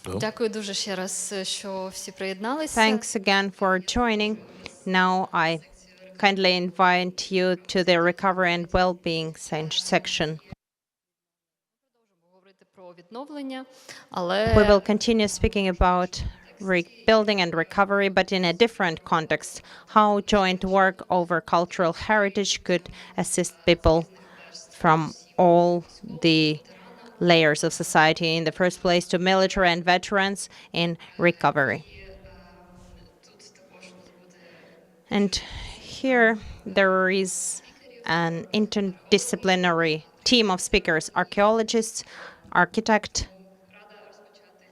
Дякую дуже ще раз, що всі приєдналися. Thanks again for joining. Now I kindly invite you to the recovery and well-being section. Говорити про відновлення, We але will continue speaking about rebuilding and recovery, but in a different context, how joint work over cultural heritage could assist people from all the layers of society, in the first place to military and veterans in recovery. And here there is an interdisciplinary team of speakers, archaeologists, architect.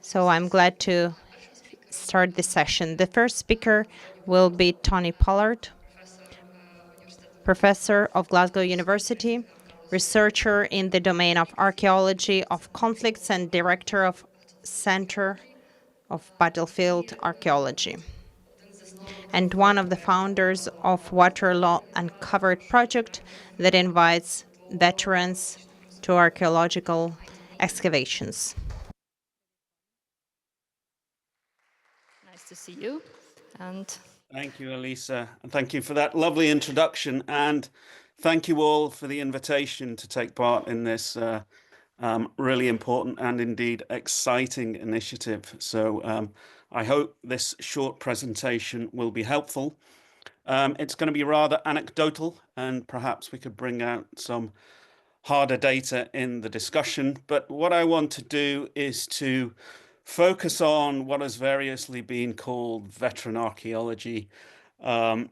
So I'm glad to start this session. The first speaker will be Tony Pollard, professor of Glasgow University, researcher in the domain of archaeology of conflicts and director of Center of Battlefield Archaeology, and one of the founders of Waterloo Uncovered project that invites veterans to archaeological excavations. nice to see you. And thank you, Alisa, and thank you for that lovely introduction, and thank you all for the invitation to take part in this really important and indeed exciting initiative. So I hope this short presentation will be helpful. It's going to be rather anecdotal, and perhaps we could bring out some harder data in the discussion. But what I want to do is to focus on what has variously been called veteran archaeology, and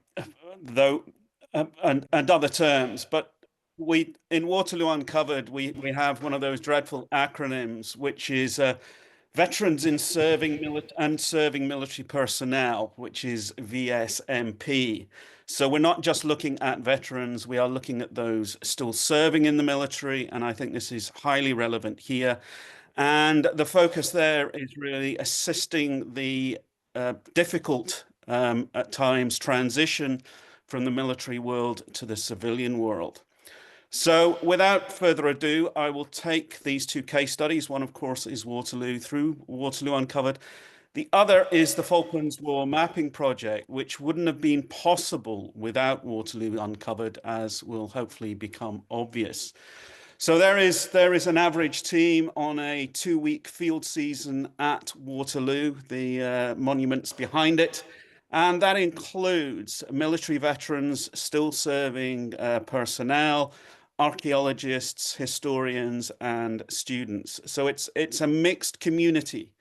other terms. But in Waterloo Uncovered, we have one of those dreadful acronyms, which is Veterans in Serving Military Personnel, which is VSMP. So we're not just looking at veterans, we are looking at those still serving in the military, and I think this is highly relevant here. And the focus there is really assisting the difficult, at times, transition from the military world to the civilian world. So without further ado, I will take these two case studies. One, of course, is Waterloo Uncovered. The other is the Falklands War Mapping Project, which wouldn't have been possible without Waterloo Uncovered, as will hopefully become obvious. So there is an average team on a 2-week field season at Waterloo, the monuments behind it. And that includes military veterans, still serving personnel, archaeologists, historians, and students. So it's a mixed community.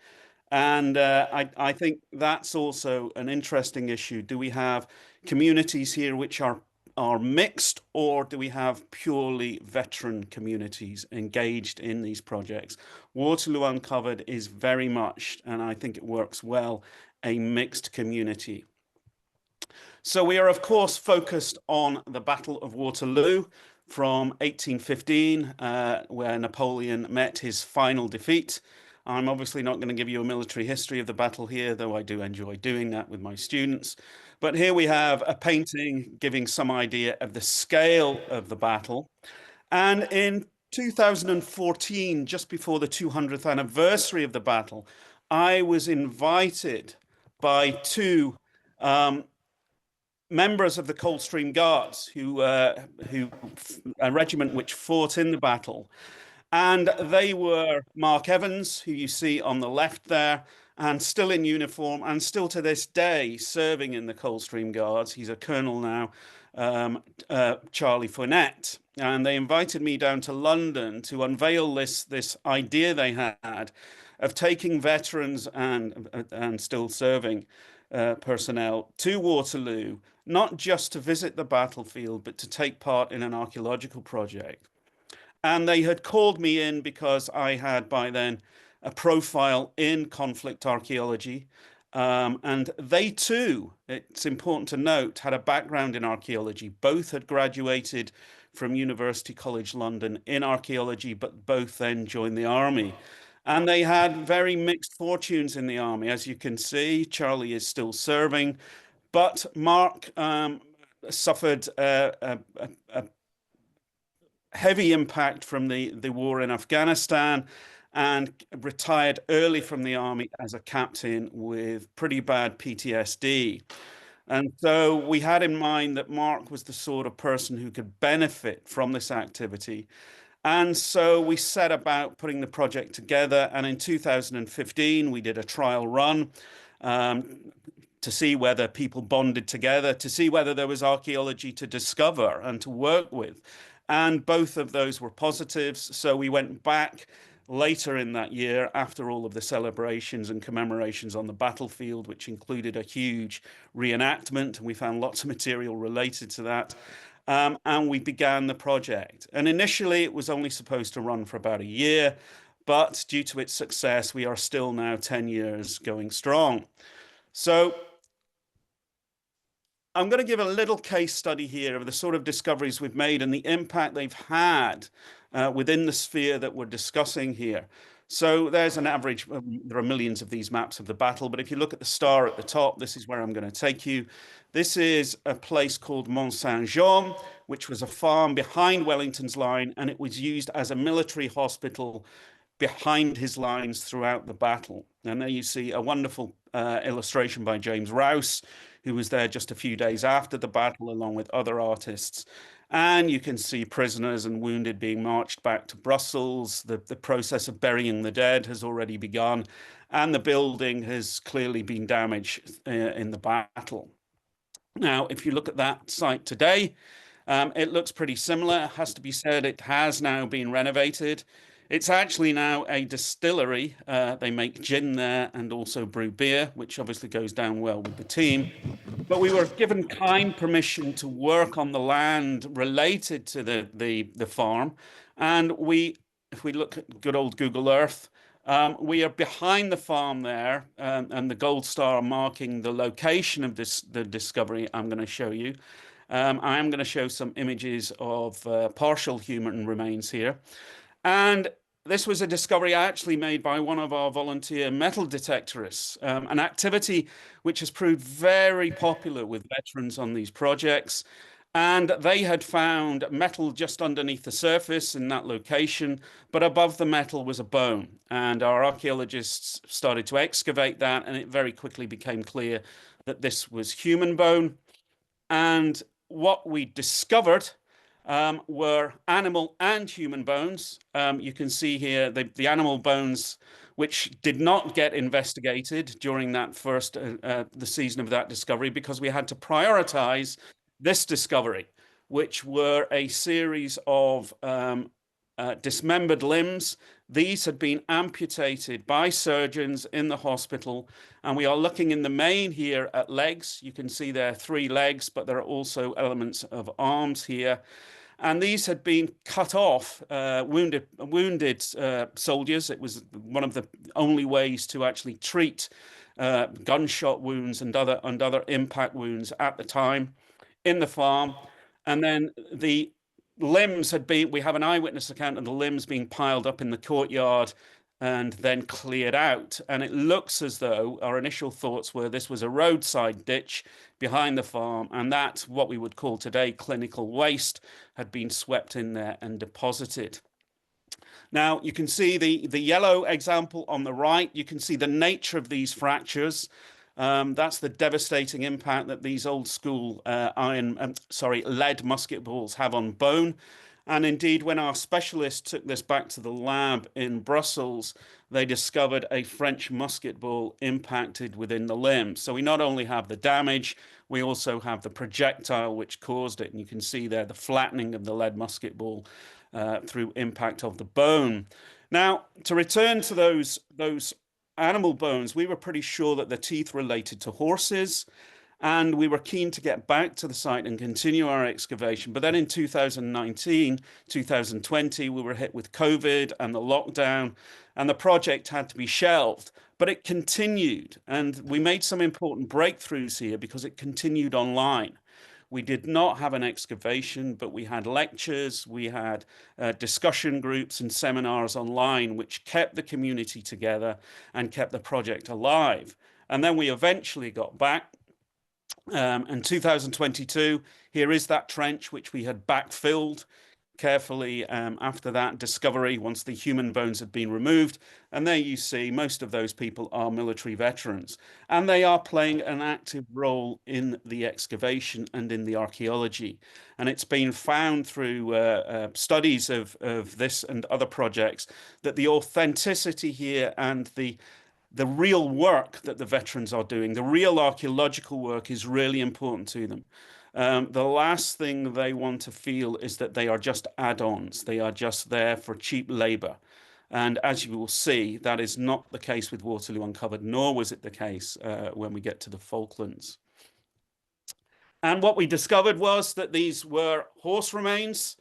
And I think that's also an interesting issue. Do we have communities here which are mixed, or do we have purely veteran communities engaged in these projects? Waterloo Uncovered is very much, and I think it works well, a mixed community. So we are, of course, focused on the Battle of Waterloo from 1815, where Napoleon met his final defeat. I'm obviously not going to give you a military history of the battle here, though I do enjoy doing that with my students. But here we have a painting giving some idea of the scale of the battle. And in 2014, just before the 200th anniversary of the battle, I was invited by two members of the Coldstream Guards, a regiment which fought in the battle. And they were Mark Evans, who you see on the left there, and still in uniform, and still to this day serving in the Coldstream Guards. He's a colonel now, Charlie Fournette. And they invited me down to London to unveil this idea they had of taking veterans and still serving personnel to Waterloo, not just to visit the battlefield, but to take part in an archaeological project. And they had called me in because I had by then a profile in conflict archaeology. And they too, it's important to note, had a background in archaeology. Both had graduated from University College London in archaeology, but both then joined the army. And they had very mixed fortunes in the army. As you can see, Charlie is still serving, but Mark suffered a heavy impact from the war in Afghanistan, and retired early from the army as a captain with pretty bad PTSD. And so we had in mind that Mark was the sort of person who could benefit from this activity. And so we set about putting the project together. And in 2015, we did a trial run to see whether people bonded together, to see whether there was archaeology to discover and to work with. And both of those were positives. So we went back later in that year, after all of the celebrations and commemorations on the battlefield, which included a huge reenactment, and we found lots of material related to that. And we began the project. And initially, it was only supposed to run for about a year, but due to its success, we are still now 10 years going strong. So I'm going to give a little case study here of the sort of discoveries we've made and the impact they've had within the sphere that we're discussing here. So there's an average, there are millions of these maps of the battle, but if you look at the star at the top, this is where I'm going to take you. This is a place called Mont Saint-Jean, which was a farm behind Wellington's line, and it was used as a military hospital behind his lines throughout the battle. And there you see a wonderful illustration by James Rouse, who was there just a few days after the battle, along with other artists. And you can see prisoners and wounded being marched back to Brussels. The process of burying the dead has already begun, and the building has clearly been damaged in the battle. Now, if you look at that site today, it looks pretty similar. It has to be said, it has now been renovated. It's actually now a distillery. They make gin there and also brew beer, which obviously goes down well with the team. But we were given kind permission to work on the land related to the farm. And if we look at good old Google Earth, we are behind the farm there, and the gold star marking the location of the discovery I'm going to show you. I am going to show some images of partial human remains here. And this was a discovery actually made by one of our volunteer metal detectorists, an activity which has proved very popular with veterans on these projects. And they had found metal just underneath the surface in that location, but above the metal was a bone. And our archaeologists started to excavate that, and it very quickly became clear that this was human bone. And what we discovered were animal and human bones. You can see here the animal bones, which did not get investigated during that first the season of that discovery, because we had to prioritize this discovery, which were a series of dismembered limbs. These had been amputated by surgeons in the hospital, and we are looking in the main here at legs. You can see there are 3 legs, but there are also elements of arms here. And these had been cut off, wounded soldiers. It was one of the only ways to actually treat gunshot wounds and other impact wounds at the time in the farm. And then the limbs we have an eyewitness account of the limbs being piled up in the courtyard and then cleared out. And it looks as though our initial thoughts were this was a roadside ditch behind the farm, and that, what we would call today clinical waste, had been swept in there and deposited. Now, you can see the yellow example on the right. You can see the nature of these fractures. That's the devastating impact that these old school lead musket balls have on bone. And indeed, when our specialists took this back to the lab in Brussels, they discovered a French musket ball impacted within the limb. So we not only have the damage, we also have the projectile which caused it. And you can see there the flattening of the lead musket ball through impact of the bone. Now, to return to those animal bones, we were pretty sure that the teeth related to horses, and we were keen to get back to the site and continue our excavation. But then in 2019, 2020, we were hit with COVID and the lockdown, and the project had to be shelved. But it continued, and we made some important breakthroughs here because it continued online. We did not have an excavation, but we had lectures, we had discussion groups and seminars online, which kept the community together and kept the project alive. And then we eventually got back. In 2022, here is that trench which we had backfilled, carefully after that discovery, once the human bones had been removed. And there you see most of those people are military veterans, and they are playing an active role in the excavation and in the archaeology. And it's been found through studies of this and other projects that the authenticity here and the real work that the veterans are doing, the real archaeological work, is really important to them. The last thing they want to feel is that they are just add-ons. They are just there for cheap labor. And as you will see, that is not the case with Waterloo Uncovered, nor was it the case when we get to the Falklands. And what we discovered was that these were horse remains.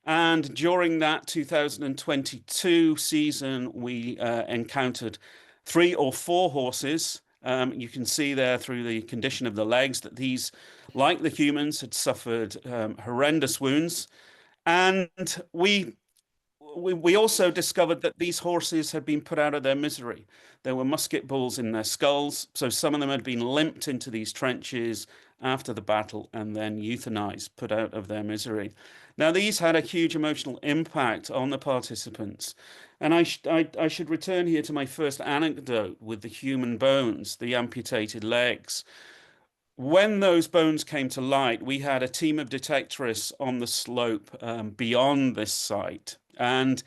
And during that 2022 season, we encountered 3 or 4 horses. You can see there through the condition of the legs that these, like the humans, had suffered horrendous wounds. And we also discovered that these horses had been put out of their misery. There were musket balls in their skulls, so some of them had been limped into these trenches after the battle and then euthanized, put out of their misery. Now, these had a huge emotional impact on the participants. And I should return here to my first anecdote with the human bones, the amputated legs. When those bones came to light, we had a team of detectorists on the slope beyond this site. And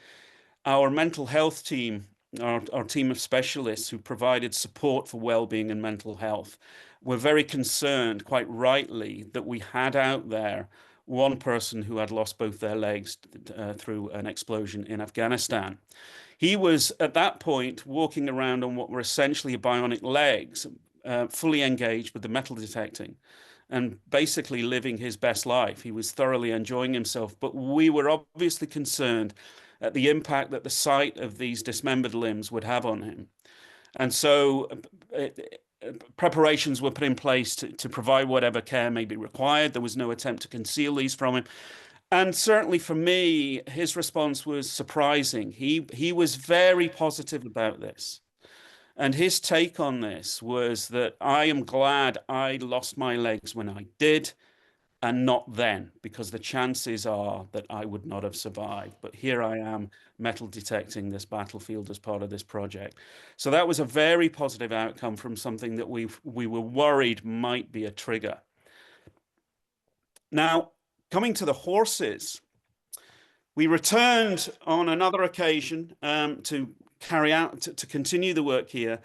our mental health team, our team of specialists who provided support for well-being and mental health, were very concerned, quite rightly, that we had out there one person who had lost both their legs through an explosion in Afghanistan. He was, at that point, walking around on what were essentially bionic legs, fully engaged with the metal detecting and basically living his best life. He was thoroughly enjoying himself, but we were obviously concerned at the impact that the sight of these dismembered limbs would have on him. And so preparations were put in place to provide whatever care may be required. There was no attempt to conceal these from him. And certainly for me, his response was surprising. He was very positive about this. And his take on this was that I am glad I lost my legs when I did and not then, because the chances are that I would not have survived. But here I am metal detecting this battlefield as part of this project. So that was a very positive outcome from something that we were worried might be a trigger. Now, coming to the horses, we returned on another occasion to continue the work here.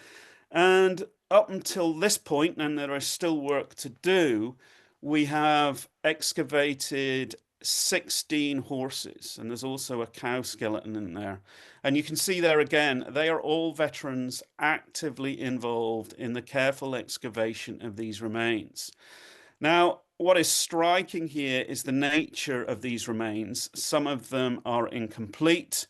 And up until this point, and there is still work to do, we have excavated 16 horses, and there's also a cow skeleton in there. And you can see there again, they are all veterans actively involved in the careful excavation of these remains. Now, what is striking here is the nature of these remains. Some of them are incomplete.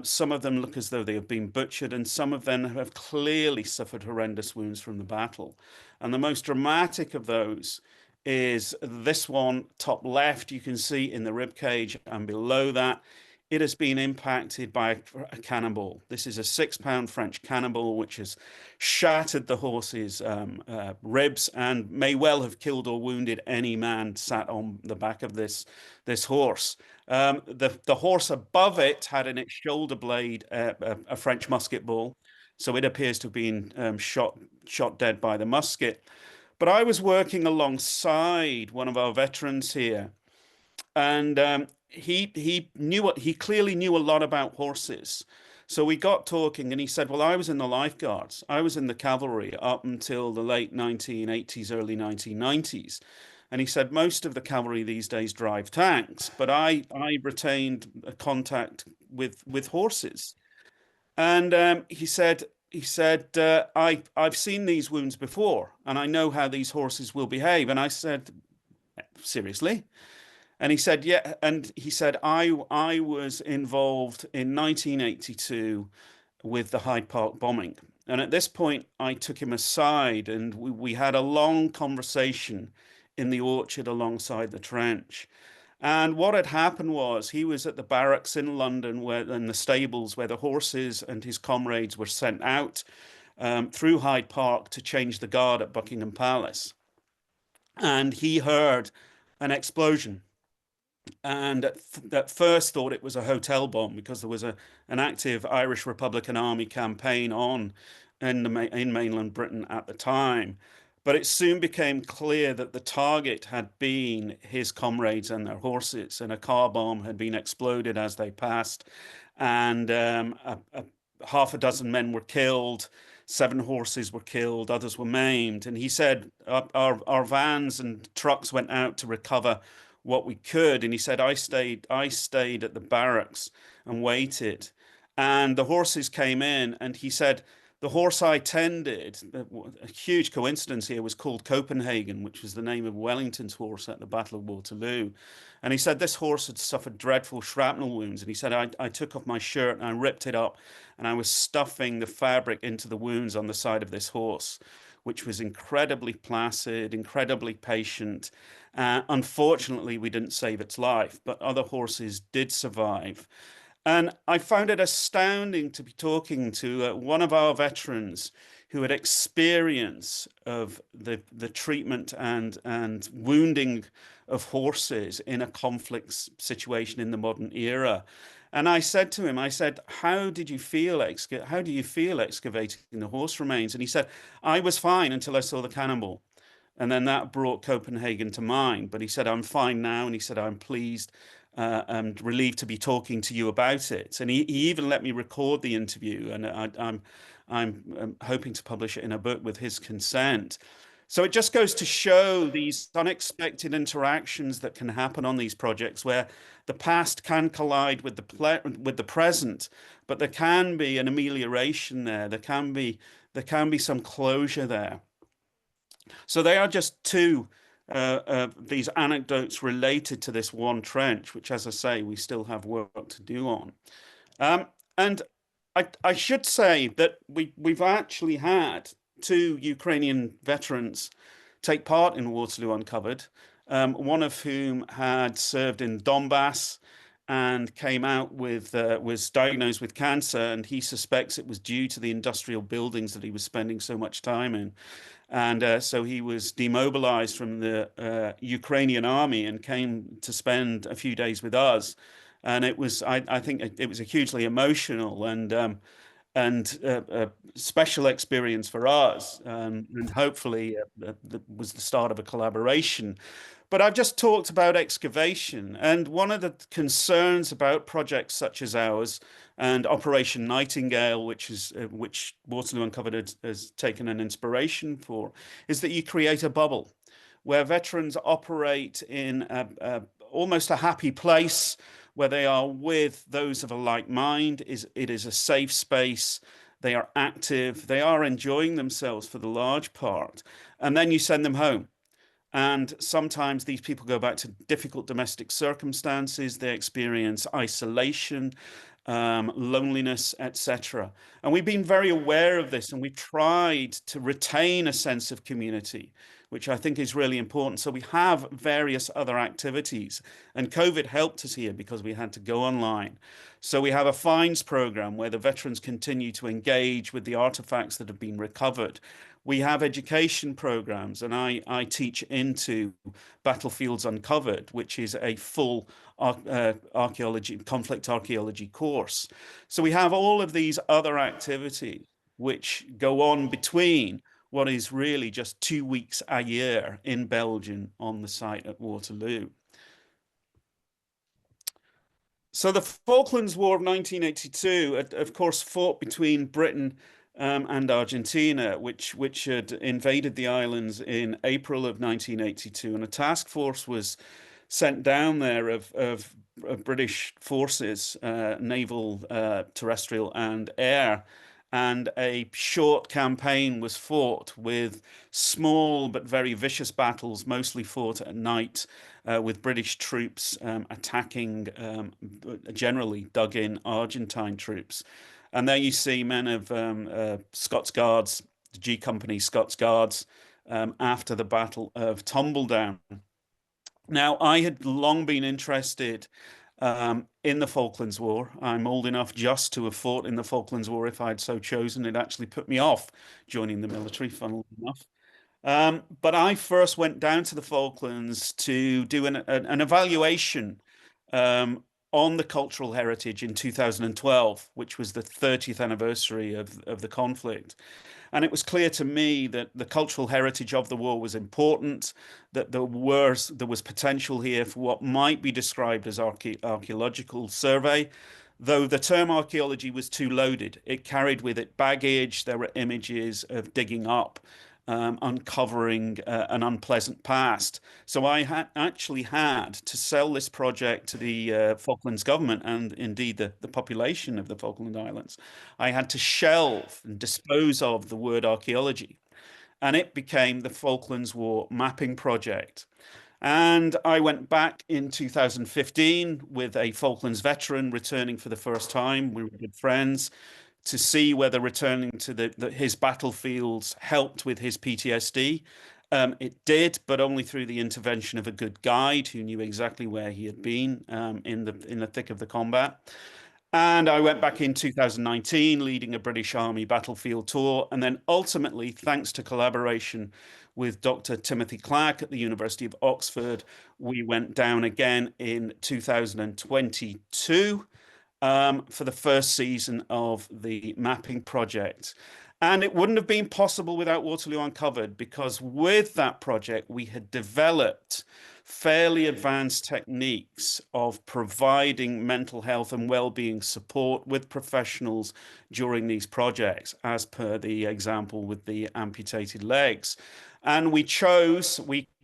Some of them look as though they have been butchered, and some of them have clearly suffered horrendous wounds from the battle. And the most dramatic of those is this one, top left. You can see in the rib cage, and below that, it has been impacted by a cannonball. This is a 6-pound French cannonball, which has shattered the horse's ribs and may well have killed or wounded any man sat on the back of this horse. The horse above it had in its shoulder blade a French musket ball, so it appears to have been shot dead by the musket. But I was working alongside one of our veterans here, and he clearly knew a lot about horses. So we got talking, and he said, well, I was in the lifeguards. I was in the cavalry up until the late 1980s, early 1990s. And he said, most of the cavalry these days drive tanks, but I retained a contact with horses. And he said, I've seen these wounds before, and I know how these horses will behave. And I said, seriously? And he said, yeah. And he said, I was involved in 1982 with the Hyde Park bombing. And at this point, I took him aside, and we had a long conversation in the orchard alongside the trench. And what had happened was he was at the barracks in London, in the stables where the horses and his comrades were sent out through Hyde Park to change the guard at Buckingham Palace. And he heard an explosion. and at first thought it was a hotel bomb because there was an active Irish Republican Army campaign on in mainland Britain at the time. But it soon became clear that the target had been his comrades and their horses, and a car bomb had been exploded as they passed, and half a dozen men were killed. 7 horses were killed, others were maimed. And he said, our vans and trucks went out to recover what we could. And he said, I stayed at the barracks and waited. And the horses came in, and he said, the horse I tended, a huge coincidence here, was called Copenhagen, which was the name of Wellington's horse at the Battle of Waterloo. And he said this horse had suffered dreadful shrapnel wounds. And he said, I took off my shirt and I ripped it up, and I was stuffing the fabric into the wounds on the side of this horse, which was incredibly placid, incredibly patient. Unfortunately, we didn't save its life, but other horses did survive. And I found it astounding to be talking to one of our veterans who had experience of the treatment and wounding of horses in a conflict situation in the modern era. And I said to him, I said, how do you feel excavating the horse remains? And he said, I was fine until I saw the cannonball. And then that brought Copenhagen to mind. But he said, I'm fine now. And he said, I'm pleased and relieved to be talking to you about it. And he even let me record the interview. And I'm hoping to publish it in a book with his consent. So it just goes to show these unexpected interactions that can happen on these projects, where the past can collide with the present, but there can be an amelioration there. There can be some closure there. So they are just two these anecdotes related to this one trench, which, as I say, we still have work to do on. And I should say that we've actually had 2 Ukrainian veterans take part in Waterloo Uncovered, one of whom had served in Donbass and came out with was diagnosed with cancer, and he suspects it was due to the industrial buildings that he was spending so much time in. And so he was demobilized from the Ukrainian army and came to spend a few days with us. And it was, I think, it was a hugely emotional and special experience for us, and hopefully that was the start of a collaboration. But I've just talked about excavation, and one of the concerns about projects such as ours and Operation Nightingale, which Waterloo Uncovered has taken an inspiration for, is that you create a bubble where veterans operate in almost a happy place, where they are with those of a like mind. It is a safe space. They are active. They are enjoying themselves for the large part. And then you send them home. And sometimes these people go back to difficult domestic circumstances. They experience isolation, loneliness, etc. And we've been very aware of this, and we've tried to retain a sense of community, which I think is really important. So we have various other activities, and COVID helped us here because we had to go online. So we have a finds program where the veterans continue to engage with the artifacts that have been recovered. We have education programs, and I teach into Battlefields Uncovered, which is a full conflict archaeology course. So we have all of these other activities which go on between what is really just 2 weeks a year in Belgium on the site at Waterloo. So the Falklands War of 1982, of course, fought between Britain and Argentina, which had invaded the islands in April of 1982, and a task force was sent down there of British forces, naval, terrestrial, and air. And a short campaign was fought with small but very vicious battles, mostly fought at night, with British troops attacking generally dug-in Argentine troops. And there you see men of Scots Guards, the G Company Scots Guards, after the Battle of Tumbledown. Now, I had long been interested in the Falklands War. I'm old enough just to have fought in the Falklands War if I'd so chosen. It actually put me off joining the military, funnily enough. But I first went down to the Falklands to do an evaluation on the cultural heritage in 2012, which was the 30th anniversary of the conflict. And it was clear to me that the cultural heritage of the war was important, that there was potential here for what might be described as archaeological survey, though the term archaeology was too loaded. It carried with it baggage. There were images of digging up, uncovering an unpleasant past. So I actually had to sell this project to the Falklands government and indeed the population of the Falkland Islands. I had to shelve and dispose of the word archaeology, and it became the Falklands War Mapping Project. And I went back in 2015 with a Falklands veteran returning for the first time. We were good friends, to see whether returning to his battlefields helped with his PTSD. It did, but only through the intervention of a good guide who knew exactly where he had been in the thick of the combat. And I went back in 2019, leading a British Army battlefield tour. And then ultimately, thanks to collaboration with Dr. Timothy Clark at the University of Oxford, we went down again in 2022 for the first season of the mapping project. And it wouldn't have been possible without Waterloo Uncovered, because with that project, we had developed fairly advanced techniques of providing mental health and well-being support with professionals during these projects, as per the example with the amputated legs. And we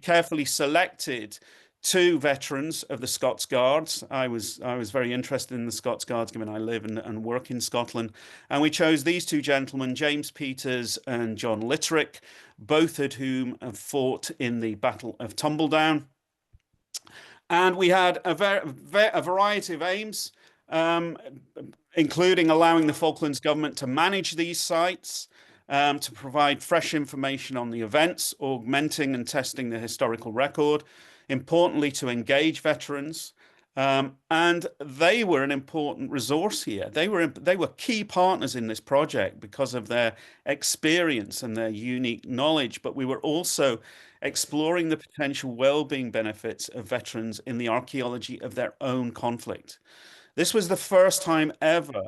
carefully selected 2 veterans of the Scots Guards. I was very interested in the Scots Guards, given I live and work in Scotland. And we chose these 2 gentlemen, James Peters and John Litterick, both of whom have fought in the Battle of Tumbledown. And we had a variety of aims, including allowing the Falklands government to manage these sites, to provide fresh information on the events, augmenting and testing the historical record, importantly, to engage veterans. And they were an important resource here. They were key partners in this project because of their experience and their unique knowledge. But we were also exploring the potential well-being benefits of veterans in the archaeology of their own conflict. This was the first time ever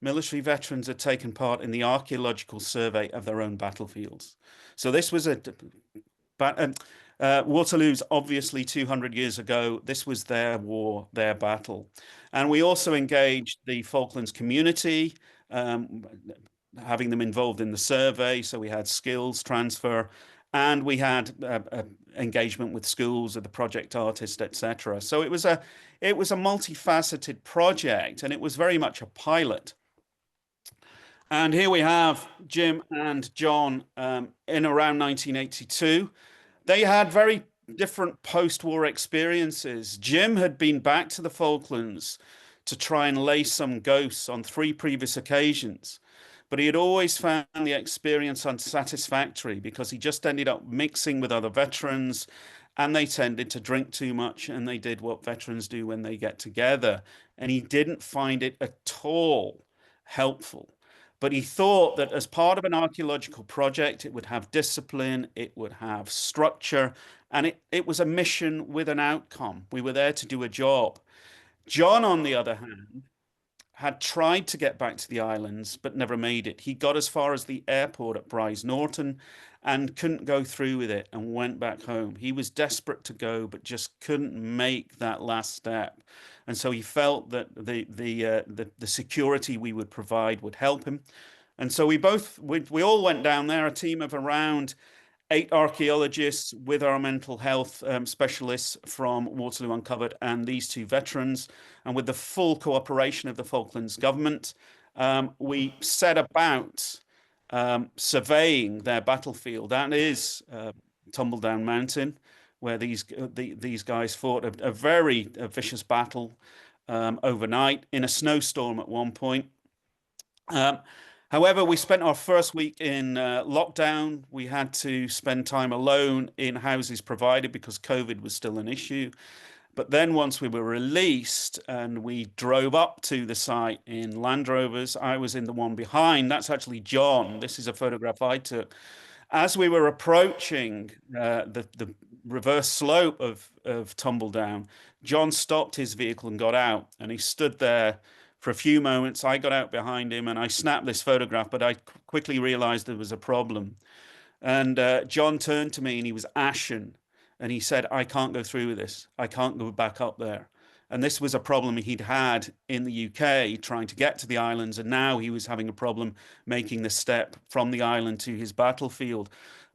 military veterans had taken part in the archaeological survey of their own battlefields. So this was Waterloo's obviously 200 years ago. This was their war, their battle. And we also engaged the Falklands community, having them involved in the survey. So we had skills transfer, and we had engagement with schools, of the project artist, etc. So it was a multifaceted project, and it was very much a pilot. And here we have Jim and John in around 1982. They had very different post-war experiences. Jim had been back to the Falklands to try and lay some ghosts on 3 previous occasions, but he had always found the experience unsatisfactory because he just ended up mixing with other veterans, and they tended to drink too much, and they did what veterans do when they get together, and he didn't find it at all helpful. But he thought that as part of an archaeological project, it would have discipline, it would have structure, and it was a mission with an outcome. We were there to do a job. John, on the other hand, had tried to get back to the islands, but never made it. He got as far as the airport at Bryce Norton and couldn't go through with it and went back home. He was desperate to go, but just couldn't make that last step. And so he felt that the security we would provide would help him. And so we all went down there, a team of around 8 archaeologists with our mental health specialists from Waterloo Uncovered and these 2 veterans, and with the full cooperation of the Falklands government, we set about surveying their battlefield. That is Tumbledown Mountain, where these guys fought a very vicious battle overnight in a snowstorm at one point. However, we spent our first week in lockdown. We had to spend time alone in houses provided because COVID was still an issue. But then once we were released and we drove up to the site in Land Rovers, I was in the one behind. That's actually John. This is a photograph I took. As we were approaching the reverse slope of Tumble Down, John stopped his vehicle and got out, and he stood there for a few moments. I got out behind him and I snapped this photograph, but I quickly realized there was a problem. And John turned to me and he was ashen, and he said, I can't go through with this. I can't go back up there. And this was a problem he'd had in the UK trying to get to the islands. And now he was having a problem making the step from the island to his battlefield.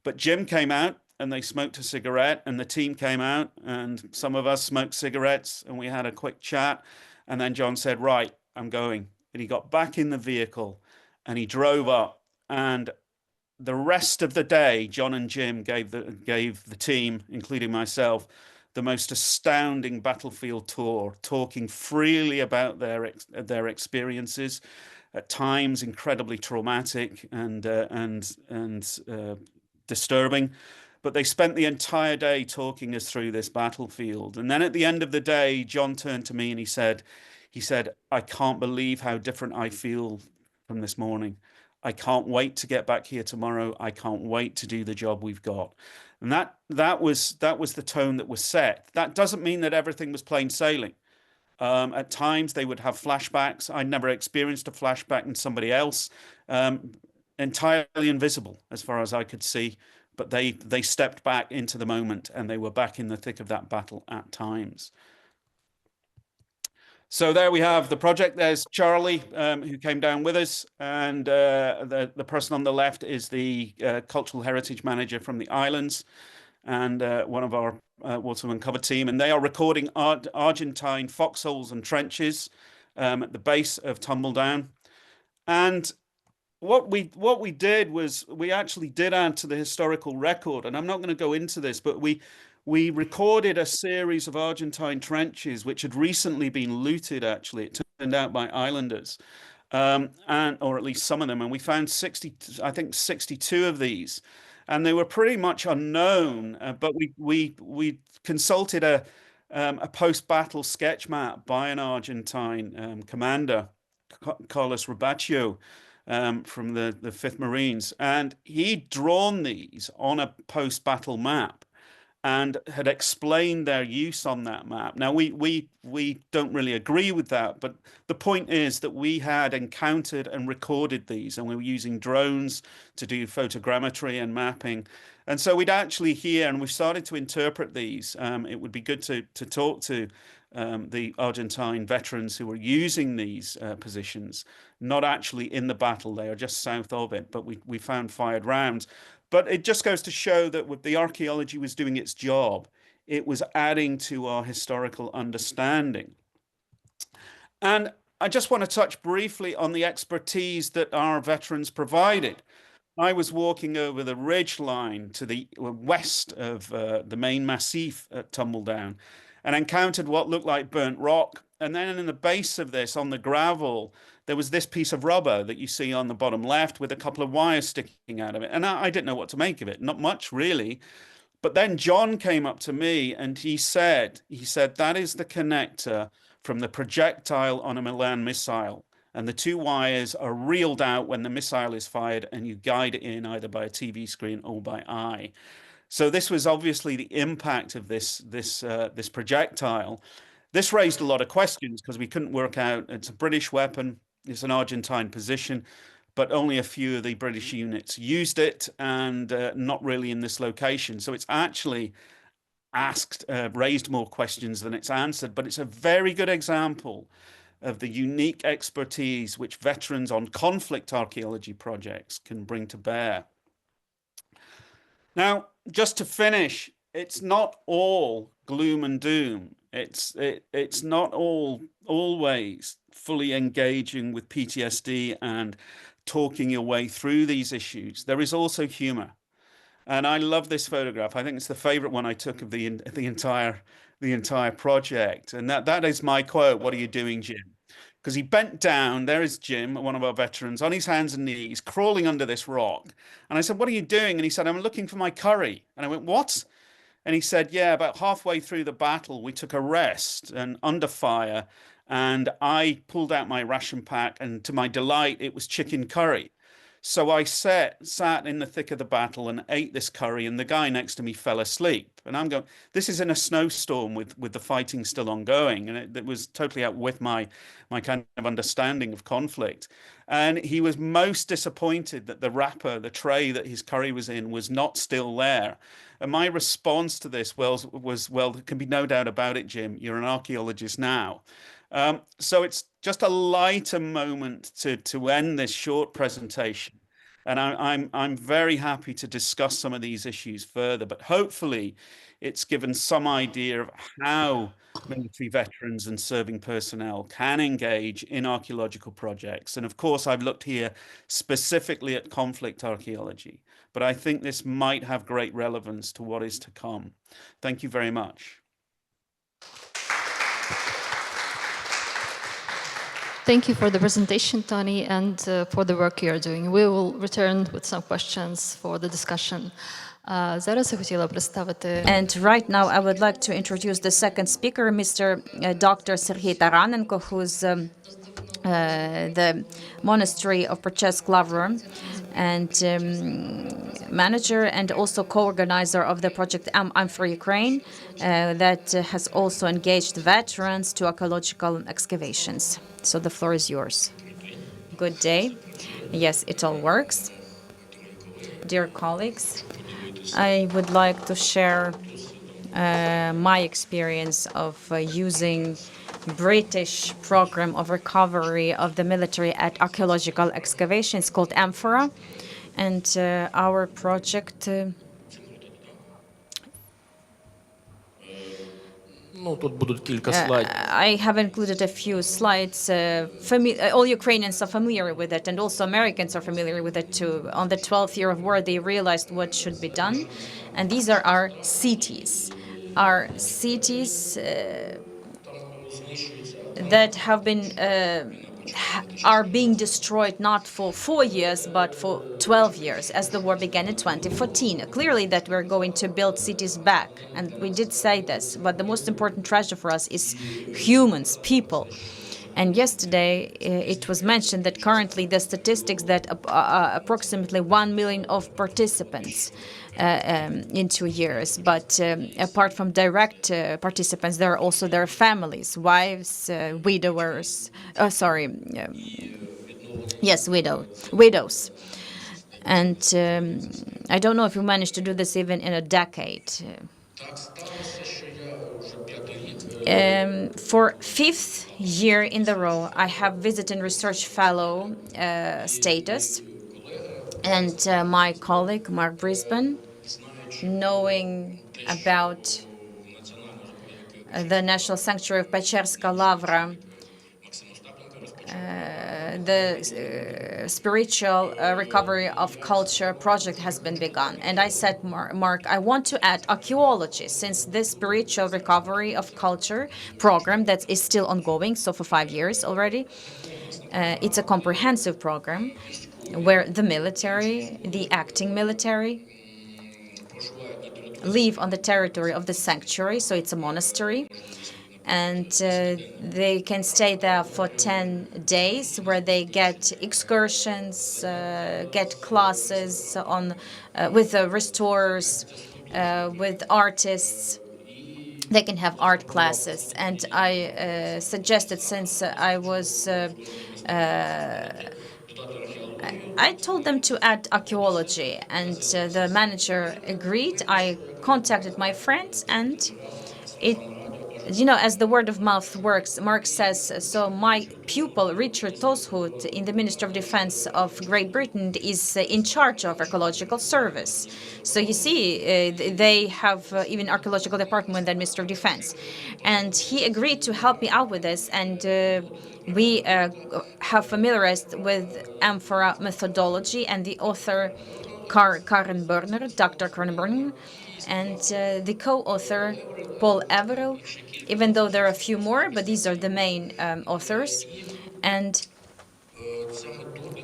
But Jim came out and they smoked a cigarette, and the team came out and some of us smoked cigarettes and we had a quick chat. And then John said, right, I'm going. And he got back in the vehicle and he drove up. And the rest of the day, John and Jim gave the team, including myself, the most astounding battlefield tour, talking freely about their experiences, at times incredibly traumatic and disturbing. But they spent the entire day talking us through this battlefield. And then at the end of the day, John turned to me and he said, I can't believe how different I feel from this morning. I can't wait to get back here tomorrow. I can't wait to do the job we've got. And that was the tone that was set. That doesn't mean that everything was plain sailing. At times they would have flashbacks. I never experienced a flashback in somebody else, entirely invisible as far as I could see. But they stepped back into the moment and they were back in the thick of that battle at times. So there we have the project. There's Charlie, who came down with us, and the person on the left is the cultural heritage manager from the islands, and one of our Waterloo Uncovered team, and they are recording Argentine foxholes and trenches at the base of Tumbledown. And what we did was we actually did add to the historical record, and I'm not going to go into this, but we recorded a series of Argentine trenches which had recently been looted, actually, it turned out, by islanders, or at least some of them. And we found 62 of these. And they were pretty much unknown, but we consulted a post-battle sketch map by an Argentine commander, Carlos Rabaccio, from the 5th Marines. And he'd drawn these on a post-battle map and had explained their use on that map. Now, we don't really agree with that, but the point is that we had encountered and recorded these, and we were using drones to do photogrammetry and mapping. And so we'd actually hear, and we've started to interpret these. It would be good to talk to the Argentine veterans who were using these positions, not actually in the battle. They are just south of it, but we found fired rounds. But it just goes to show that the archaeology was doing its job. It was adding to our historical understanding. And I just want to touch briefly on the expertise that our veterans provided. I was walking over the ridge line to the west of the main massif at Tumbledown and encountered what looked like burnt rock. And then in the base of this, on the gravel, there was this piece of rubber that you see on the bottom left with a couple of wires sticking out of it. And I didn't know what to make of it. Not much, really. But then John came up to me and he said, that is the connector from the projectile on a Milan missile. And the two wires are reeled out when the missile is fired, and you guide it in either by a TV screen or by eye. So this was obviously the impact of this projectile. This raised a lot of questions because we couldn't work out. It's a British weapon. It's an Argentine position, but only a few of the British units used it, and not really in this location. So it's actually raised more questions than it's answered, but it's a very good example of the unique expertise which veterans on conflict archaeology projects can bring to bear. Now, just to finish, it's not all gloom and doom. It's not always fully engaging with PTSD and talking your way through these issues. There is also humor. And I love this photograph. I think it's the favorite one I took of the entire project. And that is my quote, "What are you doing, Jim?" Because he bent down. There is Jim, one of our veterans, on his hands and knees, crawling under this rock. And I said, "What are you doing?" And he said, "I'm looking for my curry." And I went, "What?" And he said, "Yeah, about halfway through the battle, we took a rest and under fire, and I pulled out my ration pack, and to my delight, it was chicken curry." So I sat in the thick of the battle and ate this curry, and the guy next to me fell asleep. And I'm going, this is in a snowstorm with the fighting still ongoing, and it was totally out with my kind of understanding of conflict. And he was most disappointed that the wrapper, the tray that his curry was in, was not still there. And my response to this was, well, there can be no doubt about it, Jim. You're an archaeologist now. So it's just a lighter moment to end this short presentation. And I'm very happy to discuss some of these issues further, but hopefully it's given some idea of how military veterans and serving personnel can engage in archaeological projects. And of course, I've looked here specifically at conflict archaeology, but I think this might have great relevance to what is to come. Thank you very much. Thank you for the presentation, Tony, and for the work you're doing. We will return with some questions for the discussion. Зараз я хотіла представити... And right now I would like to introduce the second speaker, Mr. Dr. Sergiy Taranenko, who's the Monastery of Pechersk-Lavra and manager and also co-organizer of the project I'm for Ukraine that has also engaged veterans to archaeological excavations. So the floor is yours. Good day. Yes, it all works. Dear colleagues, I would like to share my experience of using British program of recovery of the military at archaeological excavations called Amphora. And our project I have included a few slides. All Ukrainians are familiar with it, and also Americans are familiar with it too. On the 12th year of war, they realized what should be done. And these are our cities. Our cities that have been are being destroyed not for 4 years but for 12 years as the war began in 2014. Clearly that we're going to build cities back, and we did say this, but the most important treasure for us is humans, people. And yesterday it was mentioned that currently the statistics that approximately 1 million of participants in 2 years. But apart from direct participants, there are also their families, wives, widowers. Widows. And I don't know if we managed to do this even in a decade. For 5th year in the row, I have visiting research fellow status, and my colleague Mark Brisbane, knowing about the National Sanctuary of Pechersk-Lavra, the spiritual recovery of culture project has been begun. And I said, Mark, I want to add archaeology, since this spiritual recovery of culture program that is still ongoing, so for 5 years already, it's a comprehensive program where the military, the acting military, live on the territory of the sanctuary, so it's a monastery. And they can stay there for 10 days, where they get excursions, get classes on with restorers, with artists. They can have art classes. And I suggested, since I was I told them to add archaeology, and the manager agreed. I contacted my friends, and it, you know, as the word of mouth works, Mark says, so my pupil, Richard Toshood, in the Ministry of Defense of Great Britain, is in charge of archaeological service. So you see, they have even archaeological department in the Ministry of Defense. And he agreed to help me out with this, and we have familiarized with Amphora methodology, and the author Karen Berner, Dr. Karen Berner, and the co-author Paul Averill, even though there are a few more, but these are the main authors. And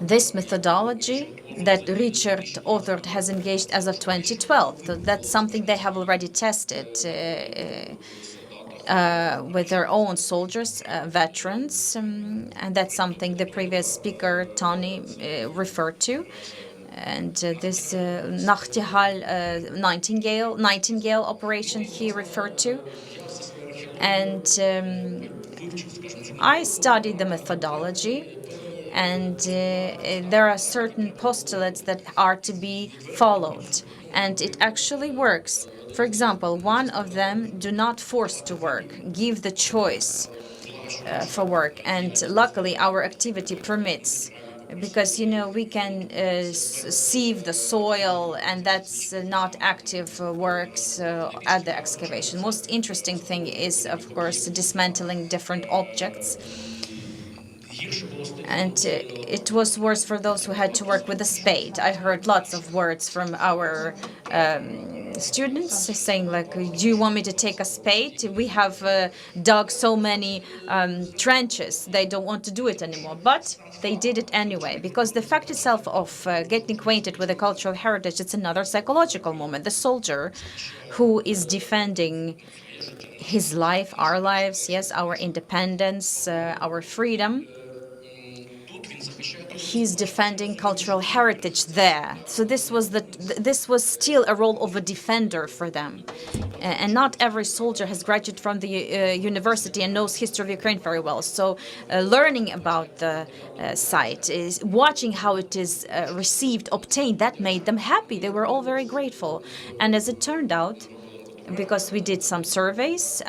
this methodology that Richard authored has engaged as of 2012. So that's something they have already tested with their own soldiers, veterans, and that's something the previous speaker, Tony, referred to. And this Nightingale operation he referred to. And I studied the methodology, and there are certain postulates that are to be followed, and it actually works. For example, one of them: do not force to work, give the choice for work. And luckily our activity permits, because we can sieve the soil, and that's not active works at the excavation. Most interesting thing is, of course, dismantling different objects. And it was worse for those who had to work with a spade. I heard lots of words from our students saying, like, do you want me to take a spade? We have dug so many trenches. They don't want to do it anymore. But they did it anyway, because the fact itself of getting acquainted with the cultural heritage, it's another psychological moment. The soldier who is defending his life, our lives, yes, our independence, our freedom, he's defending cultural heritage there. So this was still a role of a defender for them. And not every soldier has graduated from the university and knows history of Ukraine very well. So learning about the site, is watching how it is received, obtained, that made them happy. They were all very grateful. And as it turned out, because we did some surveys,